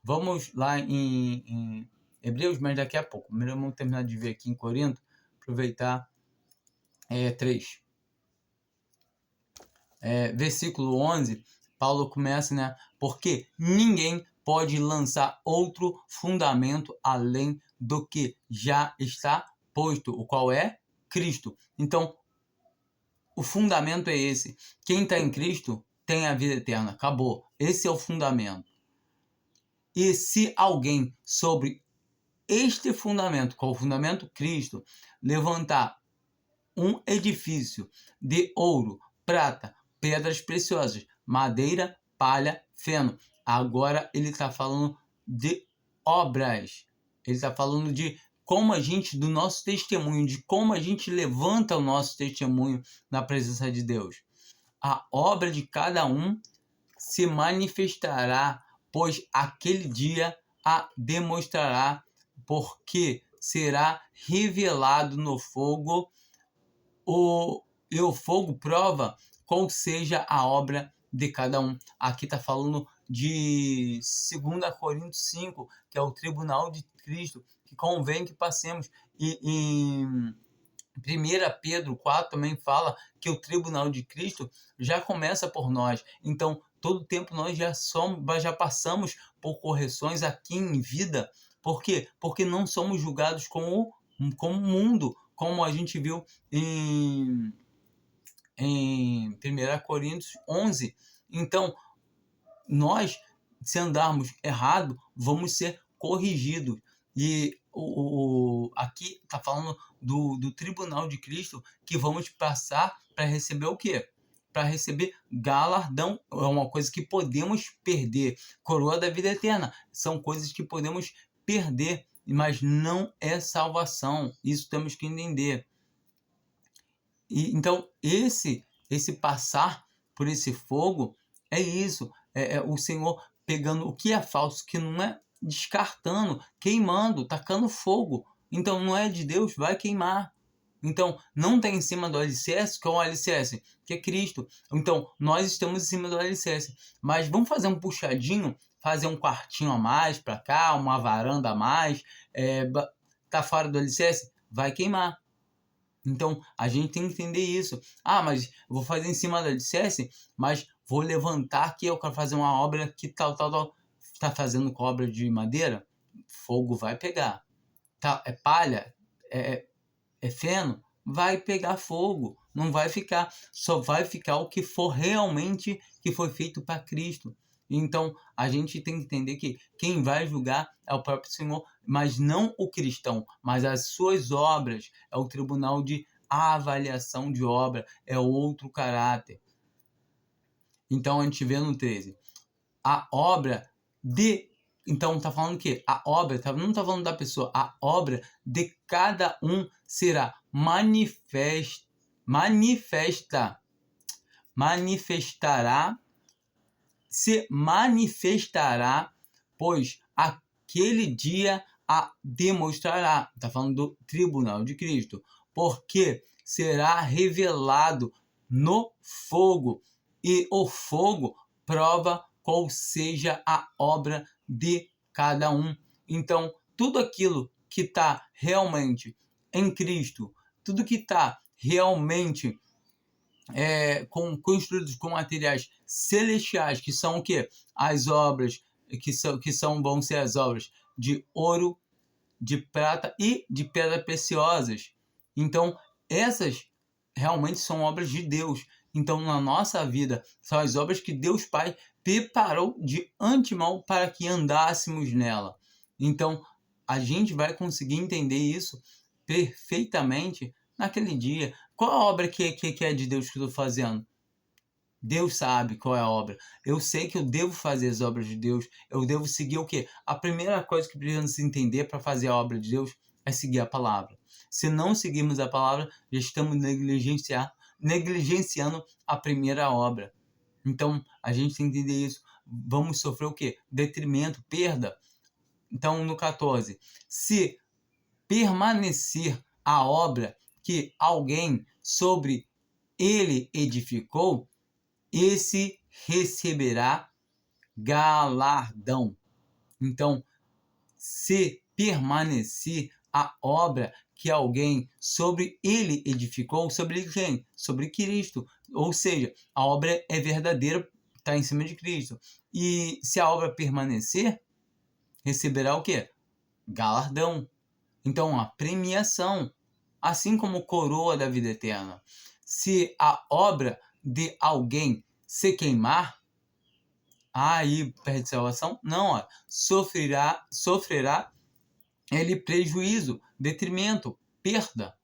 Vamos lá em Hebreus, mas daqui a pouco. Primeiro vamos terminar de ver aqui em Corinto, aproveitar 3. Versículo 11, Paulo começa, né? Porque ninguém pode lançar outro fundamento além do que já está posto, o qual é Cristo. Então, o fundamento é esse. Quem está em Cristo tem a vida eterna. Acabou. Esse é o fundamento. E se alguém sobre este fundamento, qual é o fundamento? Cristo, levantar um edifício de ouro, prata, pedras preciosas, madeira, palha, feno. Agora ele está falando de obras. Ele está falando de como a gente, do nosso testemunho, de como a gente levanta o nosso testemunho na presença de Deus. A obra de cada um se manifestará, pois aquele dia a demonstrará, porque será revelado no fogo, e o fogo prova qual seja a obra de cada um. Aqui está falando de 2 Coríntios 5, que é o tribunal de Cristo, que convém que passemos. E em 1 Pedro 4 também fala que o tribunal de Cristo já começa por nós. Então, todo tempo nós já passamos por correções aqui em vida. Por quê? Porque não somos julgados como o mundo, como a gente viu em 1 Coríntios 11. Então, nós, se andarmos errado, vamos ser corrigidos. E aqui está falando do tribunal de Cristo, que vamos passar para receber o quê? Para receber galardão. É uma coisa que podemos perder. Coroa da vida eterna. São coisas que podemos perder, mas não é salvação. Isso temos que entender. Então, esse passar por esse fogo é isso. É o Senhor pegando o que é falso, que não é descartando, queimando, tacando fogo. Então não é de Deus, vai queimar. Então não está em cima do alicerce, que é o alicerce, que é Cristo. Então nós estamos em cima do alicerce. Mas vamos fazer um puxadinho, fazer um quartinho a mais para cá, uma varanda a mais, tá fora do alicerce, vai queimar. Então a gente tem que entender isso. Ah, mas eu vou fazer em cima do alicerce, mas vou levantar aqui, eu quero fazer uma obra que tal. Tá fazendo com obra de madeira? Fogo vai pegar. Tá, é palha? É feno? Vai pegar fogo. Não vai ficar. Só vai ficar o que for realmente que foi feito para Cristo. Então a gente tem que entender que quem vai julgar é o próprio Senhor, mas não o cristão, mas as suas obras. É o tribunal de avaliação de obra, é outro caráter. Então a gente vê no 13. A obra de... Então tá falando que a obra, não tá falando da pessoa, a obra de cada um será se manifestará, pois aquele dia a demonstrará. Tá falando do tribunal de Cristo, porque será revelado no fogo, e o fogo prova qual seja a obra de cada um. Então, tudo aquilo que está realmente em Cristo, tudo que está realmente construídos com materiais celestiais, que são o quê? As obras, vão ser as obras de ouro, de prata e de pedras preciosas. Então, essas realmente são obras de Deus. Então, na nossa vida, são as obras que Deus Pai preparou de antemão para que andássemos nela. Então, a gente vai conseguir entender isso perfeitamente naquele dia. Qual a obra que é de Deus que eu estou fazendo? Deus sabe qual é a obra. Eu sei que eu devo fazer as obras de Deus. Eu devo seguir o quê? A primeira coisa que precisamos entender para fazer a obra de Deus é seguir a palavra. Se não seguirmos a palavra, já estamos negligenciando a primeira obra. Então, a gente tem que entender isso. Vamos sofrer o quê? Detrimento, perda. Então, no 14. Se permanecer a obra que alguém sobre ele edificou, esse receberá galardão. Então, se permanecer a obra que alguém sobre ele edificou, sobre quem? Sobre Cristo. Ou seja, a obra é verdadeira, está em cima de Cristo. E se a obra permanecer, receberá o quê? Galardão. Então, a premiação, assim como coroa da vida eterna. Se a obra de alguém se queimar, aí perde salvação? Não, sofrerá ele prejuízo, detrimento, perda.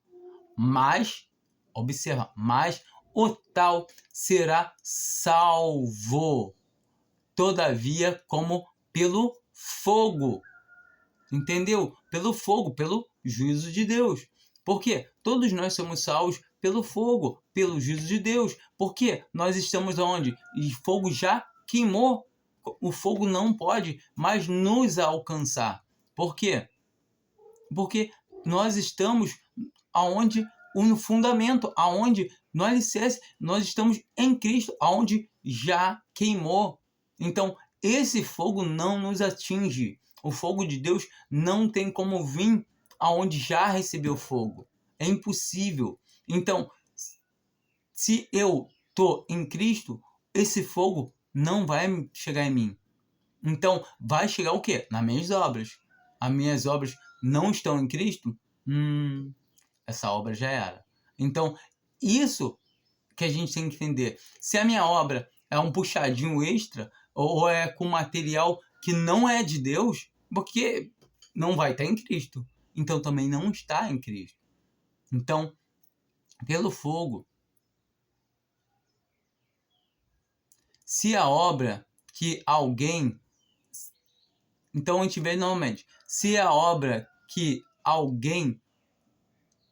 Mas, observa, mas o tal será salvo, todavia, como pelo fogo. Entendeu? Pelo fogo, pelo juízo de Deus. Por quê? Todos nós somos salvos pelo fogo, pelo juízo de Deus. Porque nós estamos onde? E fogo já queimou. O fogo não pode mais nos alcançar. Por quê? Porque nós estamos aonde no fundamento, aonde no alicerce, nós estamos em Cristo, aonde já queimou. Então, esse fogo não nos atinge. O fogo de Deus não tem como vir aonde já recebeu fogo. É impossível. Então, se eu estou em Cristo, esse fogo não vai chegar em mim. Então, vai chegar o quê? Nas minhas obras. As minhas obras não estão em Cristo? Essa obra já era. Então, isso que a gente tem que entender. Se a minha obra é um puxadinho extra, ou é com material que não é de Deus, porque não vai estar em Cristo. Então também não está em Cristo. Então, pelo fogo, se a obra que alguém... Então a gente vê normalmente, se a obra que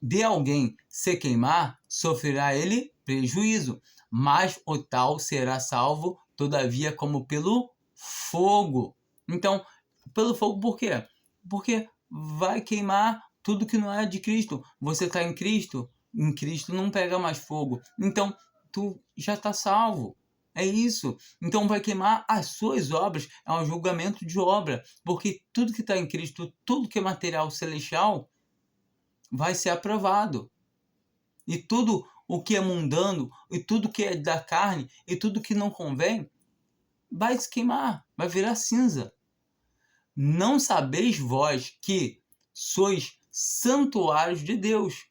de alguém se queimar, sofrerá ele prejuízo, mas o tal será salvo, todavia, como pelo fogo. Então, pelo fogo, por quê? Porque vai queimar tudo que não é de Cristo. Você está em Cristo não pega mais fogo. Então, tu já está salvo. É isso. Então vai queimar as suas obras. É um julgamento de obra. Porque tudo que está em Cristo, tudo que é material celestial, vai ser aprovado. E tudo o que é mundano, e tudo que é da carne, e tudo que não convém, vai se queimar, vai virar cinza. Não sabeis vós que sois santuários de Deus,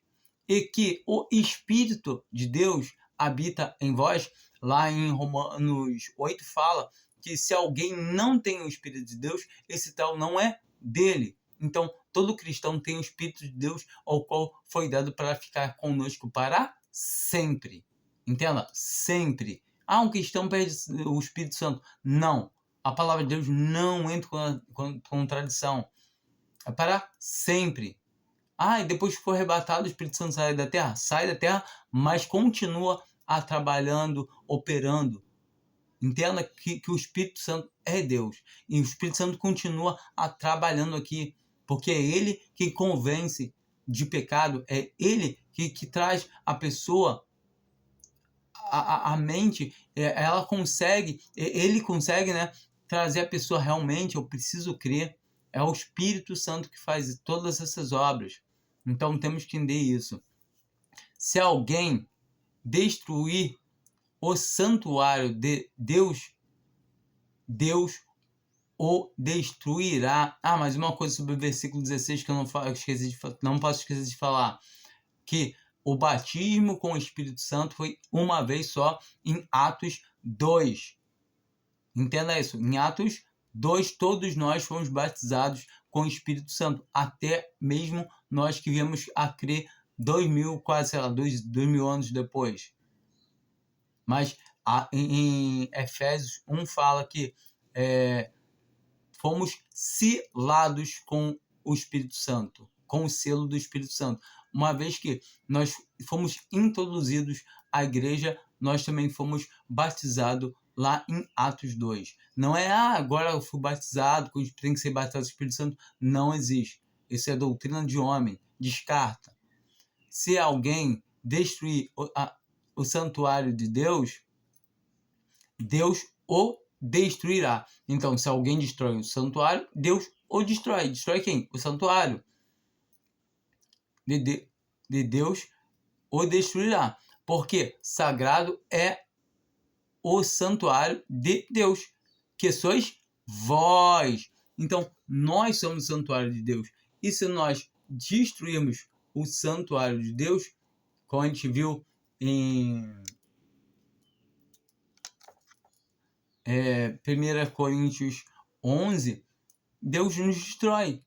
e que o Espírito de Deus habita em vós? Lá em Romanos 8 fala que se alguém não tem o Espírito de Deus, esse tal não é dele. Então, todo cristão tem o Espírito de Deus, ao qual foi dado para ficar conosco para sempre. Entenda? Sempre. Um cristão perde o Espírito Santo. Não. A palavra de Deus não entra com contradição. É para sempre. E depois que for arrebatado, o Espírito Santo sai da terra? Sai da terra, mas continua trabalhando, operando. Entenda que o Espírito Santo é Deus. E o Espírito Santo continua trabalhando aqui. Porque é Ele que convence de pecado. É Ele que traz a pessoa, a mente. Ela consegue, Ele consegue, né, trazer a pessoa realmente. Eu preciso crer. É o Espírito Santo que faz todas essas obras. Então temos que entender isso. Se alguém destruir o santuário de Deus, Deus o destruirá. Mas uma coisa sobre o versículo 16 que eu não posso esquecer de falar, que o batismo com o Espírito Santo foi uma vez só em Atos 2. Entenda isso. Em Atos 2, todos nós fomos batizados com o Espírito Santo. Até mesmo nós que viemos a crer 2.000 anos depois. Mas em Efésios 1 fala que fomos selados com o Espírito Santo, com o selo do Espírito Santo. Uma vez que nós fomos introduzidos à igreja, nós também fomos batizados lá em Atos 2. Não é, agora eu fui batizado, tem que ser batizado com o Espírito Santo. Não existe. Isso é doutrina de homem. Descarta. Se alguém destruir o santuário de Deus, Deus o destruirá. Então, se alguém destrói o santuário, Deus o destrói. Destrói quem? O santuário de Deus o destruirá. Porque sagrado é o santuário de Deus, que sois vós. Então, nós somos o santuário de Deus. E se nós destruirmos o santuário de Deus, como a gente viu em 1 Coríntios 11, Deus nos destrói.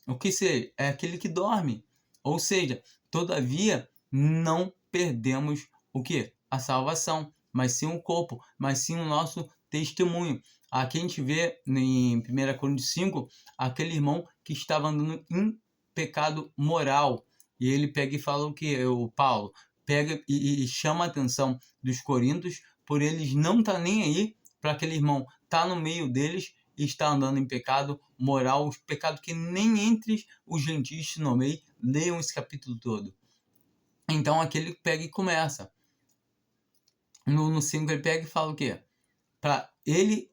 O que seja? É aquele que dorme. Ou seja, todavia, não perdemos o quê? A salvação, mas sim o corpo, mas sim o nosso testemunho. Aqui a gente vê em 1 Coríntios 5, aquele irmão que estava andando em pecado moral. E ele pega e fala o que? O Paulo pega e chama a atenção dos coríntios por eles não estar nem aí para aquele irmão estar no meio deles e está andando em pecado moral, pecado que nem entre os gentios se nomeia. Leiam esse capítulo todo. Então aquele pega e começa. No 5 ele pega e fala o quê? Para ele,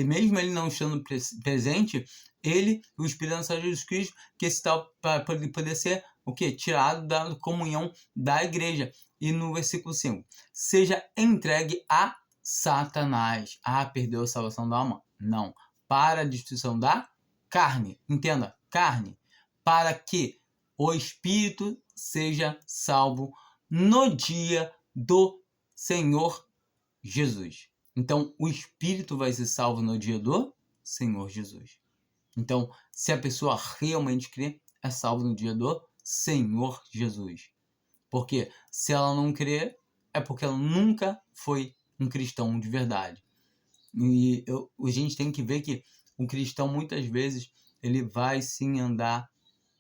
mesmo ele não estando presente, ele, o Espírito Santo de Jesus Cristo, que está para poder ser o quê? Tirado da comunhão da igreja. E no versículo 5, seja entregue a Satanás. Perdeu a salvação da alma? Não. Para a destruição da carne. Entenda, carne. Para que o espírito seja salvo no dia do Senhor Jesus. Então, o espírito vai ser salvo no dia do Senhor Jesus. Então, se a pessoa realmente crê, é salvo no dia do Senhor Jesus. Porque se ela não crer, é porque ela nunca foi um cristão de verdade. E a gente tem que ver que um cristão, muitas vezes, ele vai sim andar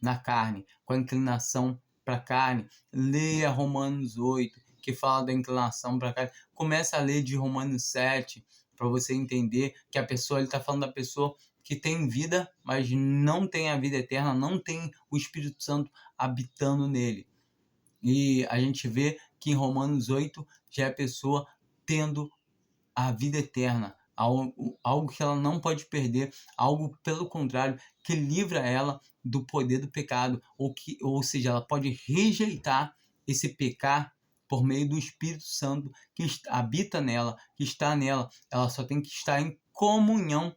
na carne, com a inclinação para a carne. Leia Romanos 8, que fala da inclinação para a carne. Começa a ler de Romanos 7, para você entender que a pessoa, ele está falando da pessoa que tem vida, mas não tem a vida eterna, não tem o Espírito Santo habitando nele. E a gente vê que em Romanos 8 já é a pessoa tendo a vida eterna, algo que ela não pode perder, algo, pelo contrário, que livra ela do poder do pecado, ou seja, ela pode rejeitar esse pecar por meio do Espírito Santo que habita nela, que está nela. Ela só tem que estar em comunhão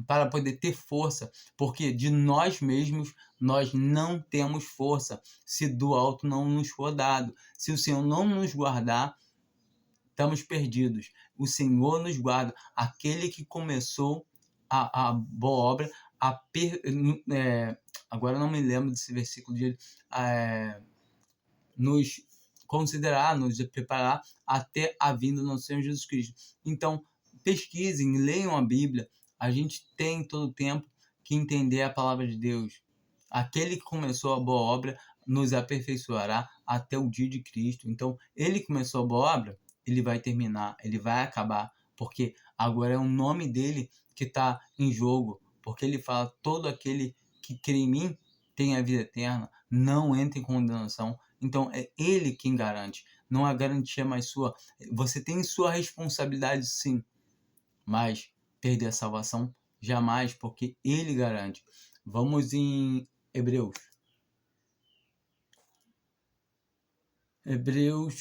para poder ter força, porque de nós mesmos nós não temos força, se do alto não nos for dado. Se o Senhor não nos guardar, estamos perdidos. O Senhor nos guarda. Aquele que começou a boa obra, agora eu não me lembro desse versículo de nos considerar, nos preparar até a vinda do nosso Senhor Jesus Cristo. Então, pesquisem, leiam a Bíblia. A gente tem todo o tempo que entender a palavra de Deus. Aquele que começou a boa obra nos aperfeiçoará até o dia de Cristo. Então, ele começou a boa obra, ele vai terminar, ele vai acabar, porque agora é o nome dele que está em jogo, porque ele fala, todo aquele que crê em mim tem a vida eterna, não entra em condenação. Então, é ele quem garante, não é a garantia mais sua. Você tem sua responsabilidade, sim, mas perder a salvação, jamais, porque ele garante. Vamos em Hebreus. Hebreus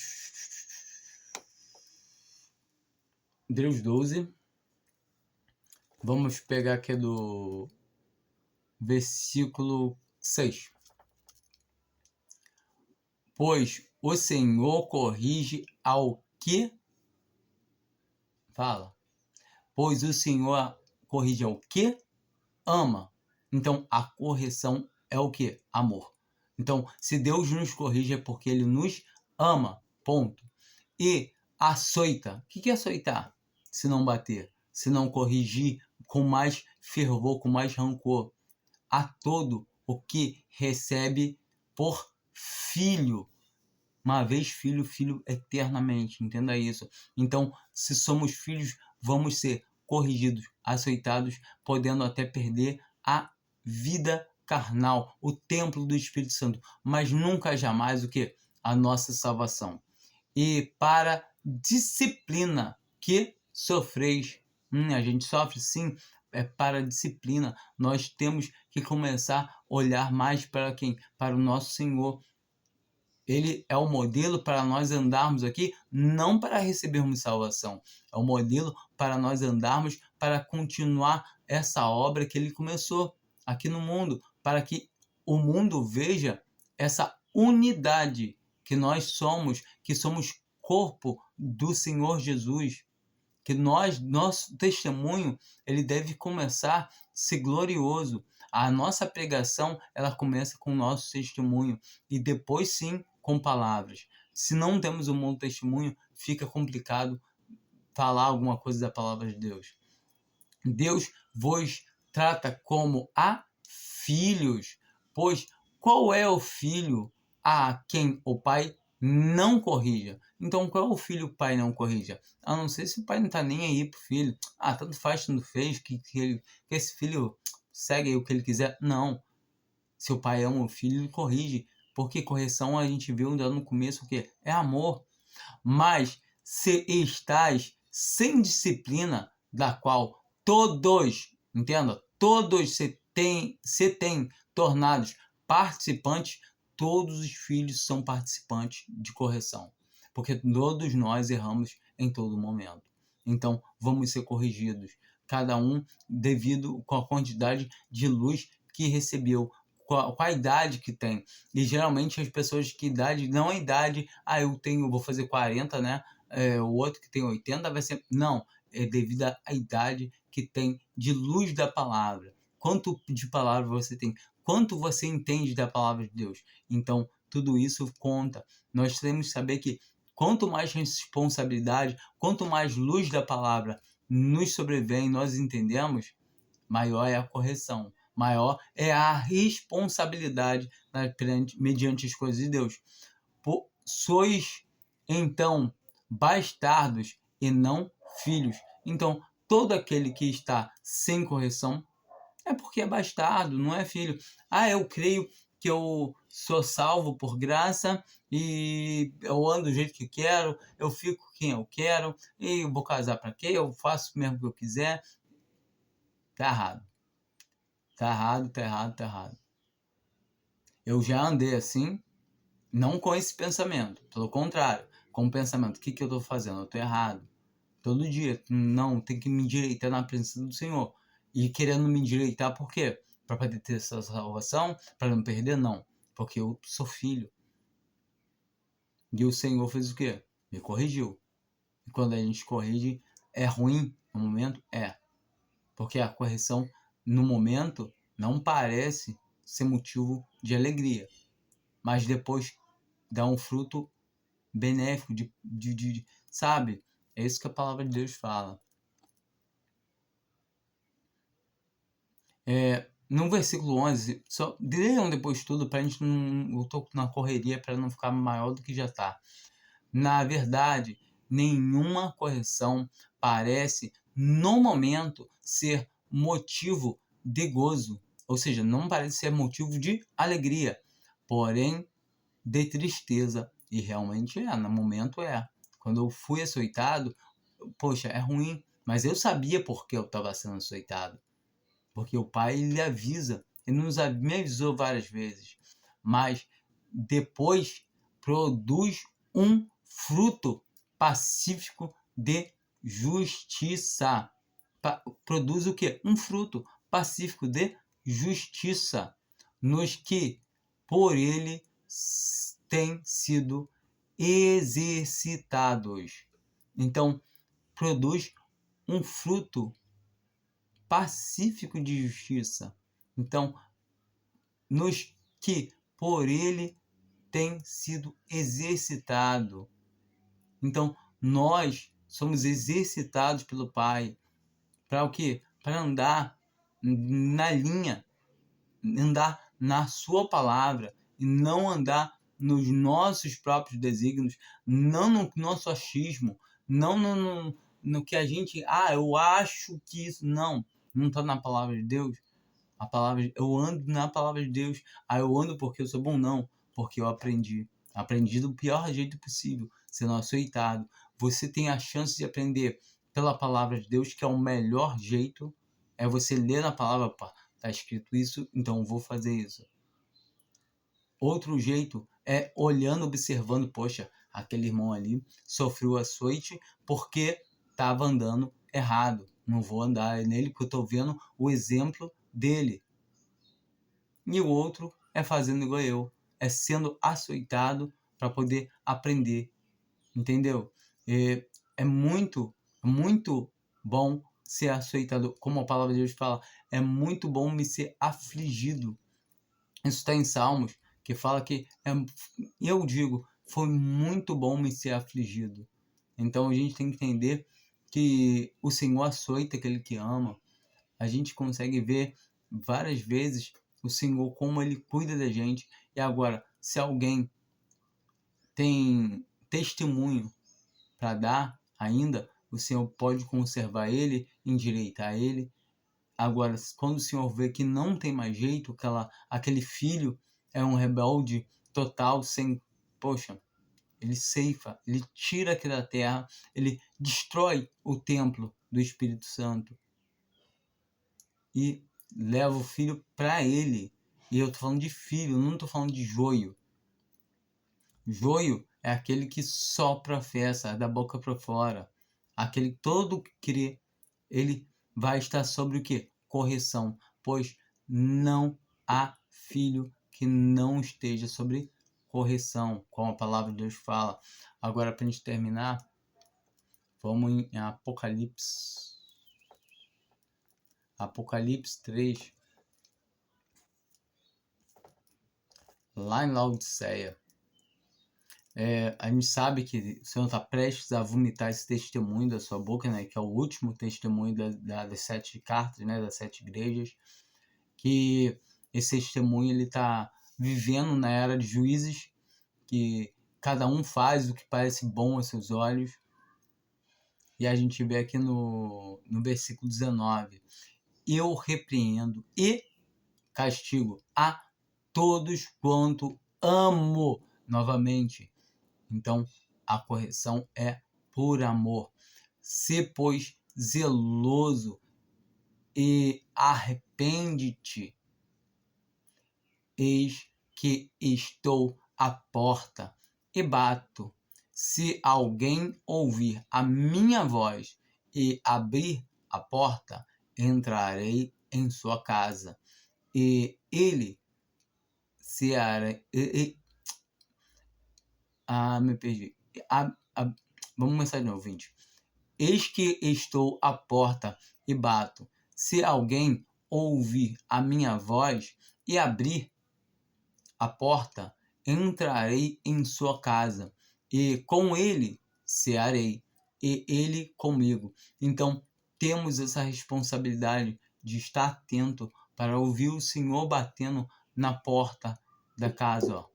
12. Vamos pegar aqui do versículo 6. Pois o Senhor corrige ao que? Fala. Pois o Senhor corrige ao que? Ama. Então, a correção é o que? Amor. Então, se Deus nos corrige é porque Ele nos ama. Ponto. E açoita. O que é açoitar? Se não bater, se não corrigir com mais fervor, com mais rancor. A todo o que recebe por filho. Uma vez filho, filho eternamente. Entenda isso. Então, se somos filhos, vamos ser corrigidos, açoitados, podendo até perder a vida carnal, o templo do Espírito Santo, mas nunca jamais o que? A nossa salvação. E para disciplina que sofreis, a gente sofre sim, é para disciplina. Nós temos que começar a olhar mais para quem? Para o nosso Senhor. Ele é o modelo para nós andarmos aqui, não para recebermos salvação. É o modelo para nós andarmos, para continuar essa obra que ele começou aqui no mundo, para que o mundo veja essa unidade que nós somos, que somos corpo do Senhor Jesus, que nosso testemunho, ele deve começar a ser glorioso. A nossa pregação, ela começa com o nosso testemunho e depois sim com palavras. Se não temos um bom testemunho, fica complicado falar alguma coisa da palavra de Deus. Deus vos trata como a filhos, pois qual é o filho a quem o pai não corrija? Então, qual é o filho que o pai não corrija? A não ser se o pai não está nem aí pro filho. Tanto faz, tanto fez, que esse filho segue o que ele quiser. Não. Se o pai ama o filho, ele corrige. Porque correção a gente viu no começo o que? É amor. Mas se estás sem disciplina, da qual todos, entenda, todos se têm tornados participantes, todos os filhos são participantes de correção. Porque todos nós erramos em todo momento. Então, vamos ser corrigidos. Cada um devido com a quantidade de luz que recebeu, com a idade que tem. E geralmente as pessoas que idade, não é idade, vou fazer 40, né? O outro que tem 80 vai ser... Não, é devido à idade que tem de luz da palavra. Quanto de palavra você tem? Quanto você entende da palavra de Deus? Então, tudo isso conta. Nós temos que saber que quanto mais responsabilidade, quanto mais luz da palavra nos sobrevém, nós entendemos, maior é a correção, maior é a responsabilidade mediante as coisas de Deus. Sois, então, bastardos e não filhos. Então, todo aquele que está sem correção é porque é bastardo, não é filho. Ah, eu creio que eu sou salvo por graça e eu ando do jeito que quero, eu fico quem eu quero, e eu vou casar para quê? Eu faço mesmo o que eu quiser. Tá errado. Tá errado, tá errado, tá errado. Eu já andei assim, não com esse pensamento, pelo contrário, com o pensamento, o que eu tô fazendo? Eu tô errado. Todo dia, não, tem que me endireitar na presença do Senhor. E querendo me endireitar, por quê? Para poder ter essa salvação? Para não perder? Não. Porque eu sou filho. E o Senhor fez o quê? Me corrigiu. E quando a gente corrige, é ruim no momento? É. Porque a correção, no momento, não parece ser motivo de alegria. Mas depois dá um fruto benéfico, sabe? É isso que a palavra de Deus fala. No versículo 11, só leiam depois tudo para a gente não. Eu tô na correria para não ficar maior do que já está. Na verdade, nenhuma correção parece, no momento, ser motivo de gozo. Ou seja, não parece ser motivo de alegria, porém de tristeza. E realmente é, no momento é. Quando eu fui açoitado, poxa, é ruim, mas eu sabia por que eu estava sendo açoitado. Porque o pai lhe avisa, ele me avisou várias vezes, mas depois produz um fruto pacífico de justiça. Produz o quê? Um fruto pacífico de justiça, nos que por ele têm sido exercitados. Então, produz um fruto pacífico de justiça. Então, nos que por ele tem sido exercitado. Então, nós somos exercitados pelo Pai. Para o quê? Para andar na linha, andar na sua palavra e não andar nos nossos próprios desígnios, não no nosso achismo, não no que a gente, eu acho que isso, não está na palavra de Deus. Eu ando na palavra de Deus. Eu ando porque eu sou bom? Não, porque eu aprendi. Aprendi do pior jeito possível, sendo açoitado. Você tem a chance de aprender pela palavra de Deus, que é o melhor jeito. É você ler na palavra, está escrito isso, então eu vou fazer isso. Outro jeito é olhando, observando, poxa, aquele irmão ali sofreu açoite porque estava andando errado. Não vou andar nele porque eu estou vendo o exemplo dele. E o outro é fazendo igual eu, é sendo açoitado para poder aprender, entendeu? É muito bom ser açoitado, como a palavra de Deus fala, é muito bom me ser afligido. Isso está em Salmos, que fala que, eu digo, foi muito bom me ser afligido. Então a gente tem que entender que o Senhor açoita aquele que ama. A gente consegue ver várias vezes o Senhor como Ele cuida da gente. E agora, se alguém tem testemunho para dar ainda, o Senhor pode conservar ele, endireitar ele. Agora, quando o Senhor vê que não tem mais jeito, aquele filho é um rebelde total, poxa, ele ceifa, ele tira aqui da terra, ele destrói o templo do Espírito Santo e leva o filho para ele. E eu tô falando de filho, não tô falando de joio. Joio é aquele que só professa, da boca para fora. Aquele todo que crê, ele vai estar sobre o quê? Correção, pois não há filho que não esteja sobre correção, como a palavra de Deus fala. Agora, para a gente terminar, vamos em Apocalipse. Apocalipse 3. Lá em Laodiceia. A gente sabe que o Senhor está prestes a vomitar esse testemunho da sua boca, né, que é o último testemunho das 7 cartas, né, das 7 igrejas, que esse testemunho ele está vivendo na era de juízes, que cada um faz o que parece bom aos seus olhos, E a gente vê aqui no versículo 19: eu repreendo e castigo a todos quanto amo. Novamente, então a correção é por amor. Se, pois, zeloso e arrepende-te. Eis que estou à porta e bato. Se alguém ouvir a minha voz e abrir a porta, entrarei em sua casa. E ele se me perdi. Vamos começar de novo, 20. Eis que estou à porta e bato. Se alguém ouvir a minha voz e abrir a porta, entrarei em sua casa, e com ele cearei, e ele comigo. Então, temos essa responsabilidade de estar atento para ouvir o Senhor batendo na porta da casa.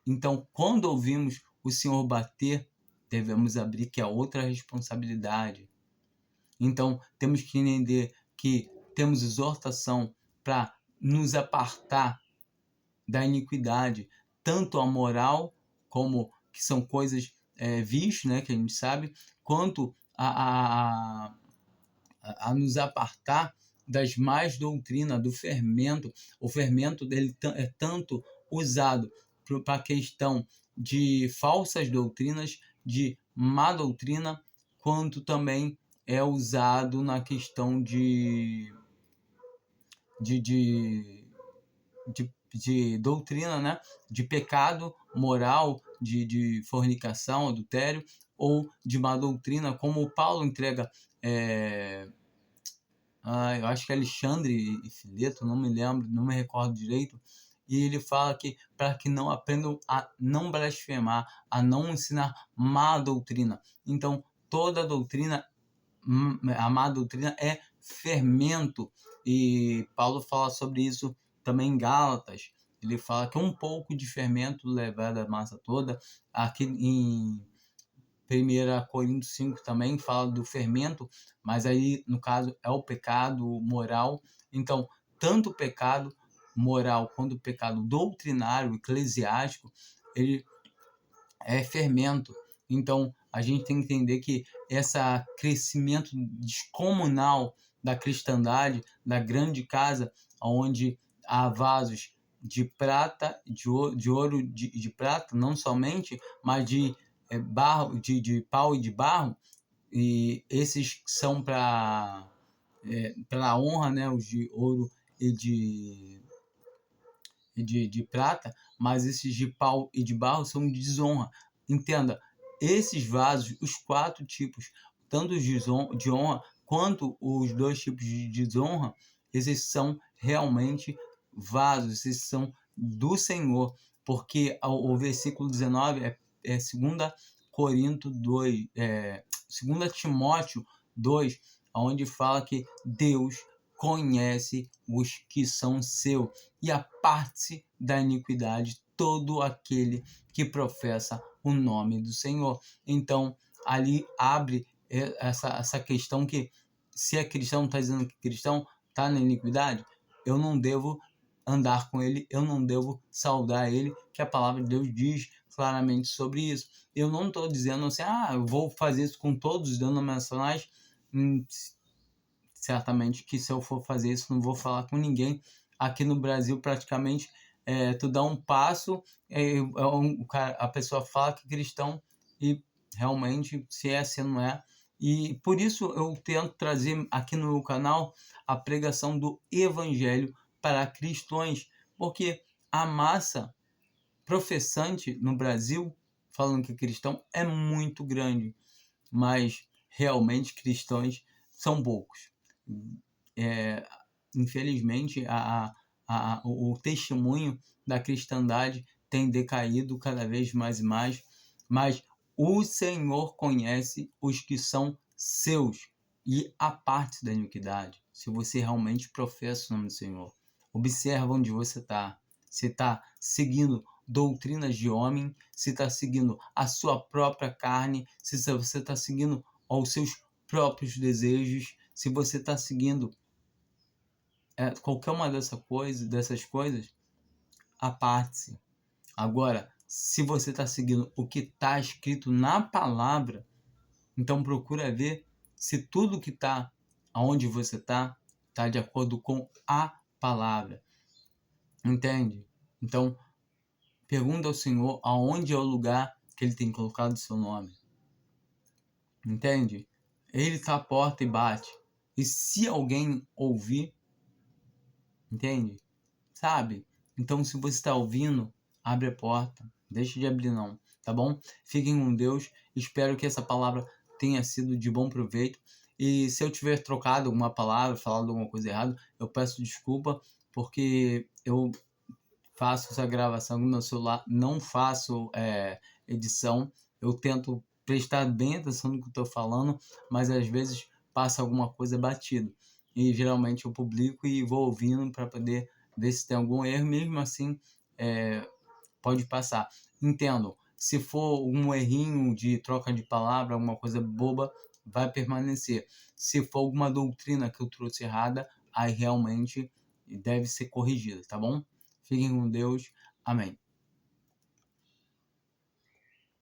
Então, quando ouvimos o Senhor bater, devemos abrir, que é outra responsabilidade. Então, temos que entender que temos exortação para nos apartar da iniquidade, tanto a moral, como que são coisas vistas, né, que a gente sabe, quanto a nos apartar das más doutrinas, do fermento. O fermento dele é tanto usado para a questão de falsas doutrinas, de má doutrina, quanto também é usado na questão de doutrina, né? De pecado moral, de fornicação, adultério, ou de má doutrina, como o Paulo entrega, eu acho que é Alexandre e Fileto, não me lembro, não me recordo direito, e ele fala que para que não aprendam a não blasfemar, a não ensinar má doutrina. Então, toda doutrina, a má doutrina é fermento, e Paulo fala sobre isso também em Gálatas. Ele fala que um pouco de fermento leva a massa toda. Aqui em 1 Coríntios 5 também fala do fermento, mas aí, no caso, é o pecado moral. Então, tanto o pecado moral quanto o pecado doutrinário, eclesiástico, ele é fermento. Então, a gente tem que entender que esse crescimento descomunal da cristandade, da grande casa, onde há vasos de prata, de ouro, de prata, não somente, mas de barro, de pau e de barro, e esses são para pela honra, né, os de ouro e de prata, mas esses de pau e de barro são de desonra. Entenda, esses vasos, os 4 tipos, tanto os de honra quanto os 2 tipos de desonra, esses são realmente vasos, esses são do Senhor, porque o versículo 19 é 2 Coríntios 2, 2 Timóteo 2, onde fala que Deus conhece os que são seus e aparte-se da iniquidade todo aquele que professa o nome do Senhor. Então, ali abre essa questão que, se é cristão, está dizendo que cristão está na iniquidade, eu não devo andar com ele, eu não devo saudar ele, que a palavra de Deus diz claramente sobre isso. Eu não estou dizendo assim, eu vou fazer isso com todos os denominacionais. Certamente que se eu for fazer isso, não vou falar com ninguém. Aqui no Brasil, praticamente, tu dá um passo, a pessoa fala que é cristão e realmente, se é, se não é. E por isso eu tento trazer aqui no meu canal a pregação do evangelho para cristãos, porque a massa professante no Brasil, falando que é cristão, é muito grande, mas realmente cristãos são poucos. Infelizmente, o testemunho da cristandade tem decaído cada vez mais e mais, mas o Senhor conhece os que são seus e a parte da iniquidade. Se você realmente professa o nome do Senhor, observa onde você está. Você está seguindo doutrinas de homem, se está seguindo a sua própria carne, se você está seguindo aos seus próprios desejos, se você está seguindo qualquer uma dessas coisas, aparte-se. Agora, se você está seguindo o que está escrito na palavra, então procura ver se tudo que está aonde você está de acordo com a palavra. Entende? Então, pergunta ao Senhor aonde é o lugar que Ele tem colocado o seu nome. Entende? Ele está à porta e bate. E se alguém ouvir, entende? Sabe? Então, se você está ouvindo, abre a porta. Deixa de abrir não, tá bom? Fiquem com Deus. Espero que essa palavra tenha sido de bom proveito. E se eu tiver trocado alguma palavra, falado alguma coisa errada, eu peço desculpa, porque eu faço essa gravação no meu celular, não faço edição. Eu tento prestar bem atenção no que estou falando, mas às vezes passa alguma coisa batido. E geralmente eu publico e vou ouvindo para poder ver se tem algum erro. Mesmo assim, pode passar. Entendo, se for um errinho de troca de palavra, alguma coisa boba, vai permanecer. Se for alguma doutrina que eu trouxe errada, aí realmente deve ser corrigida, tá bom? Fiquem com Deus. Amém.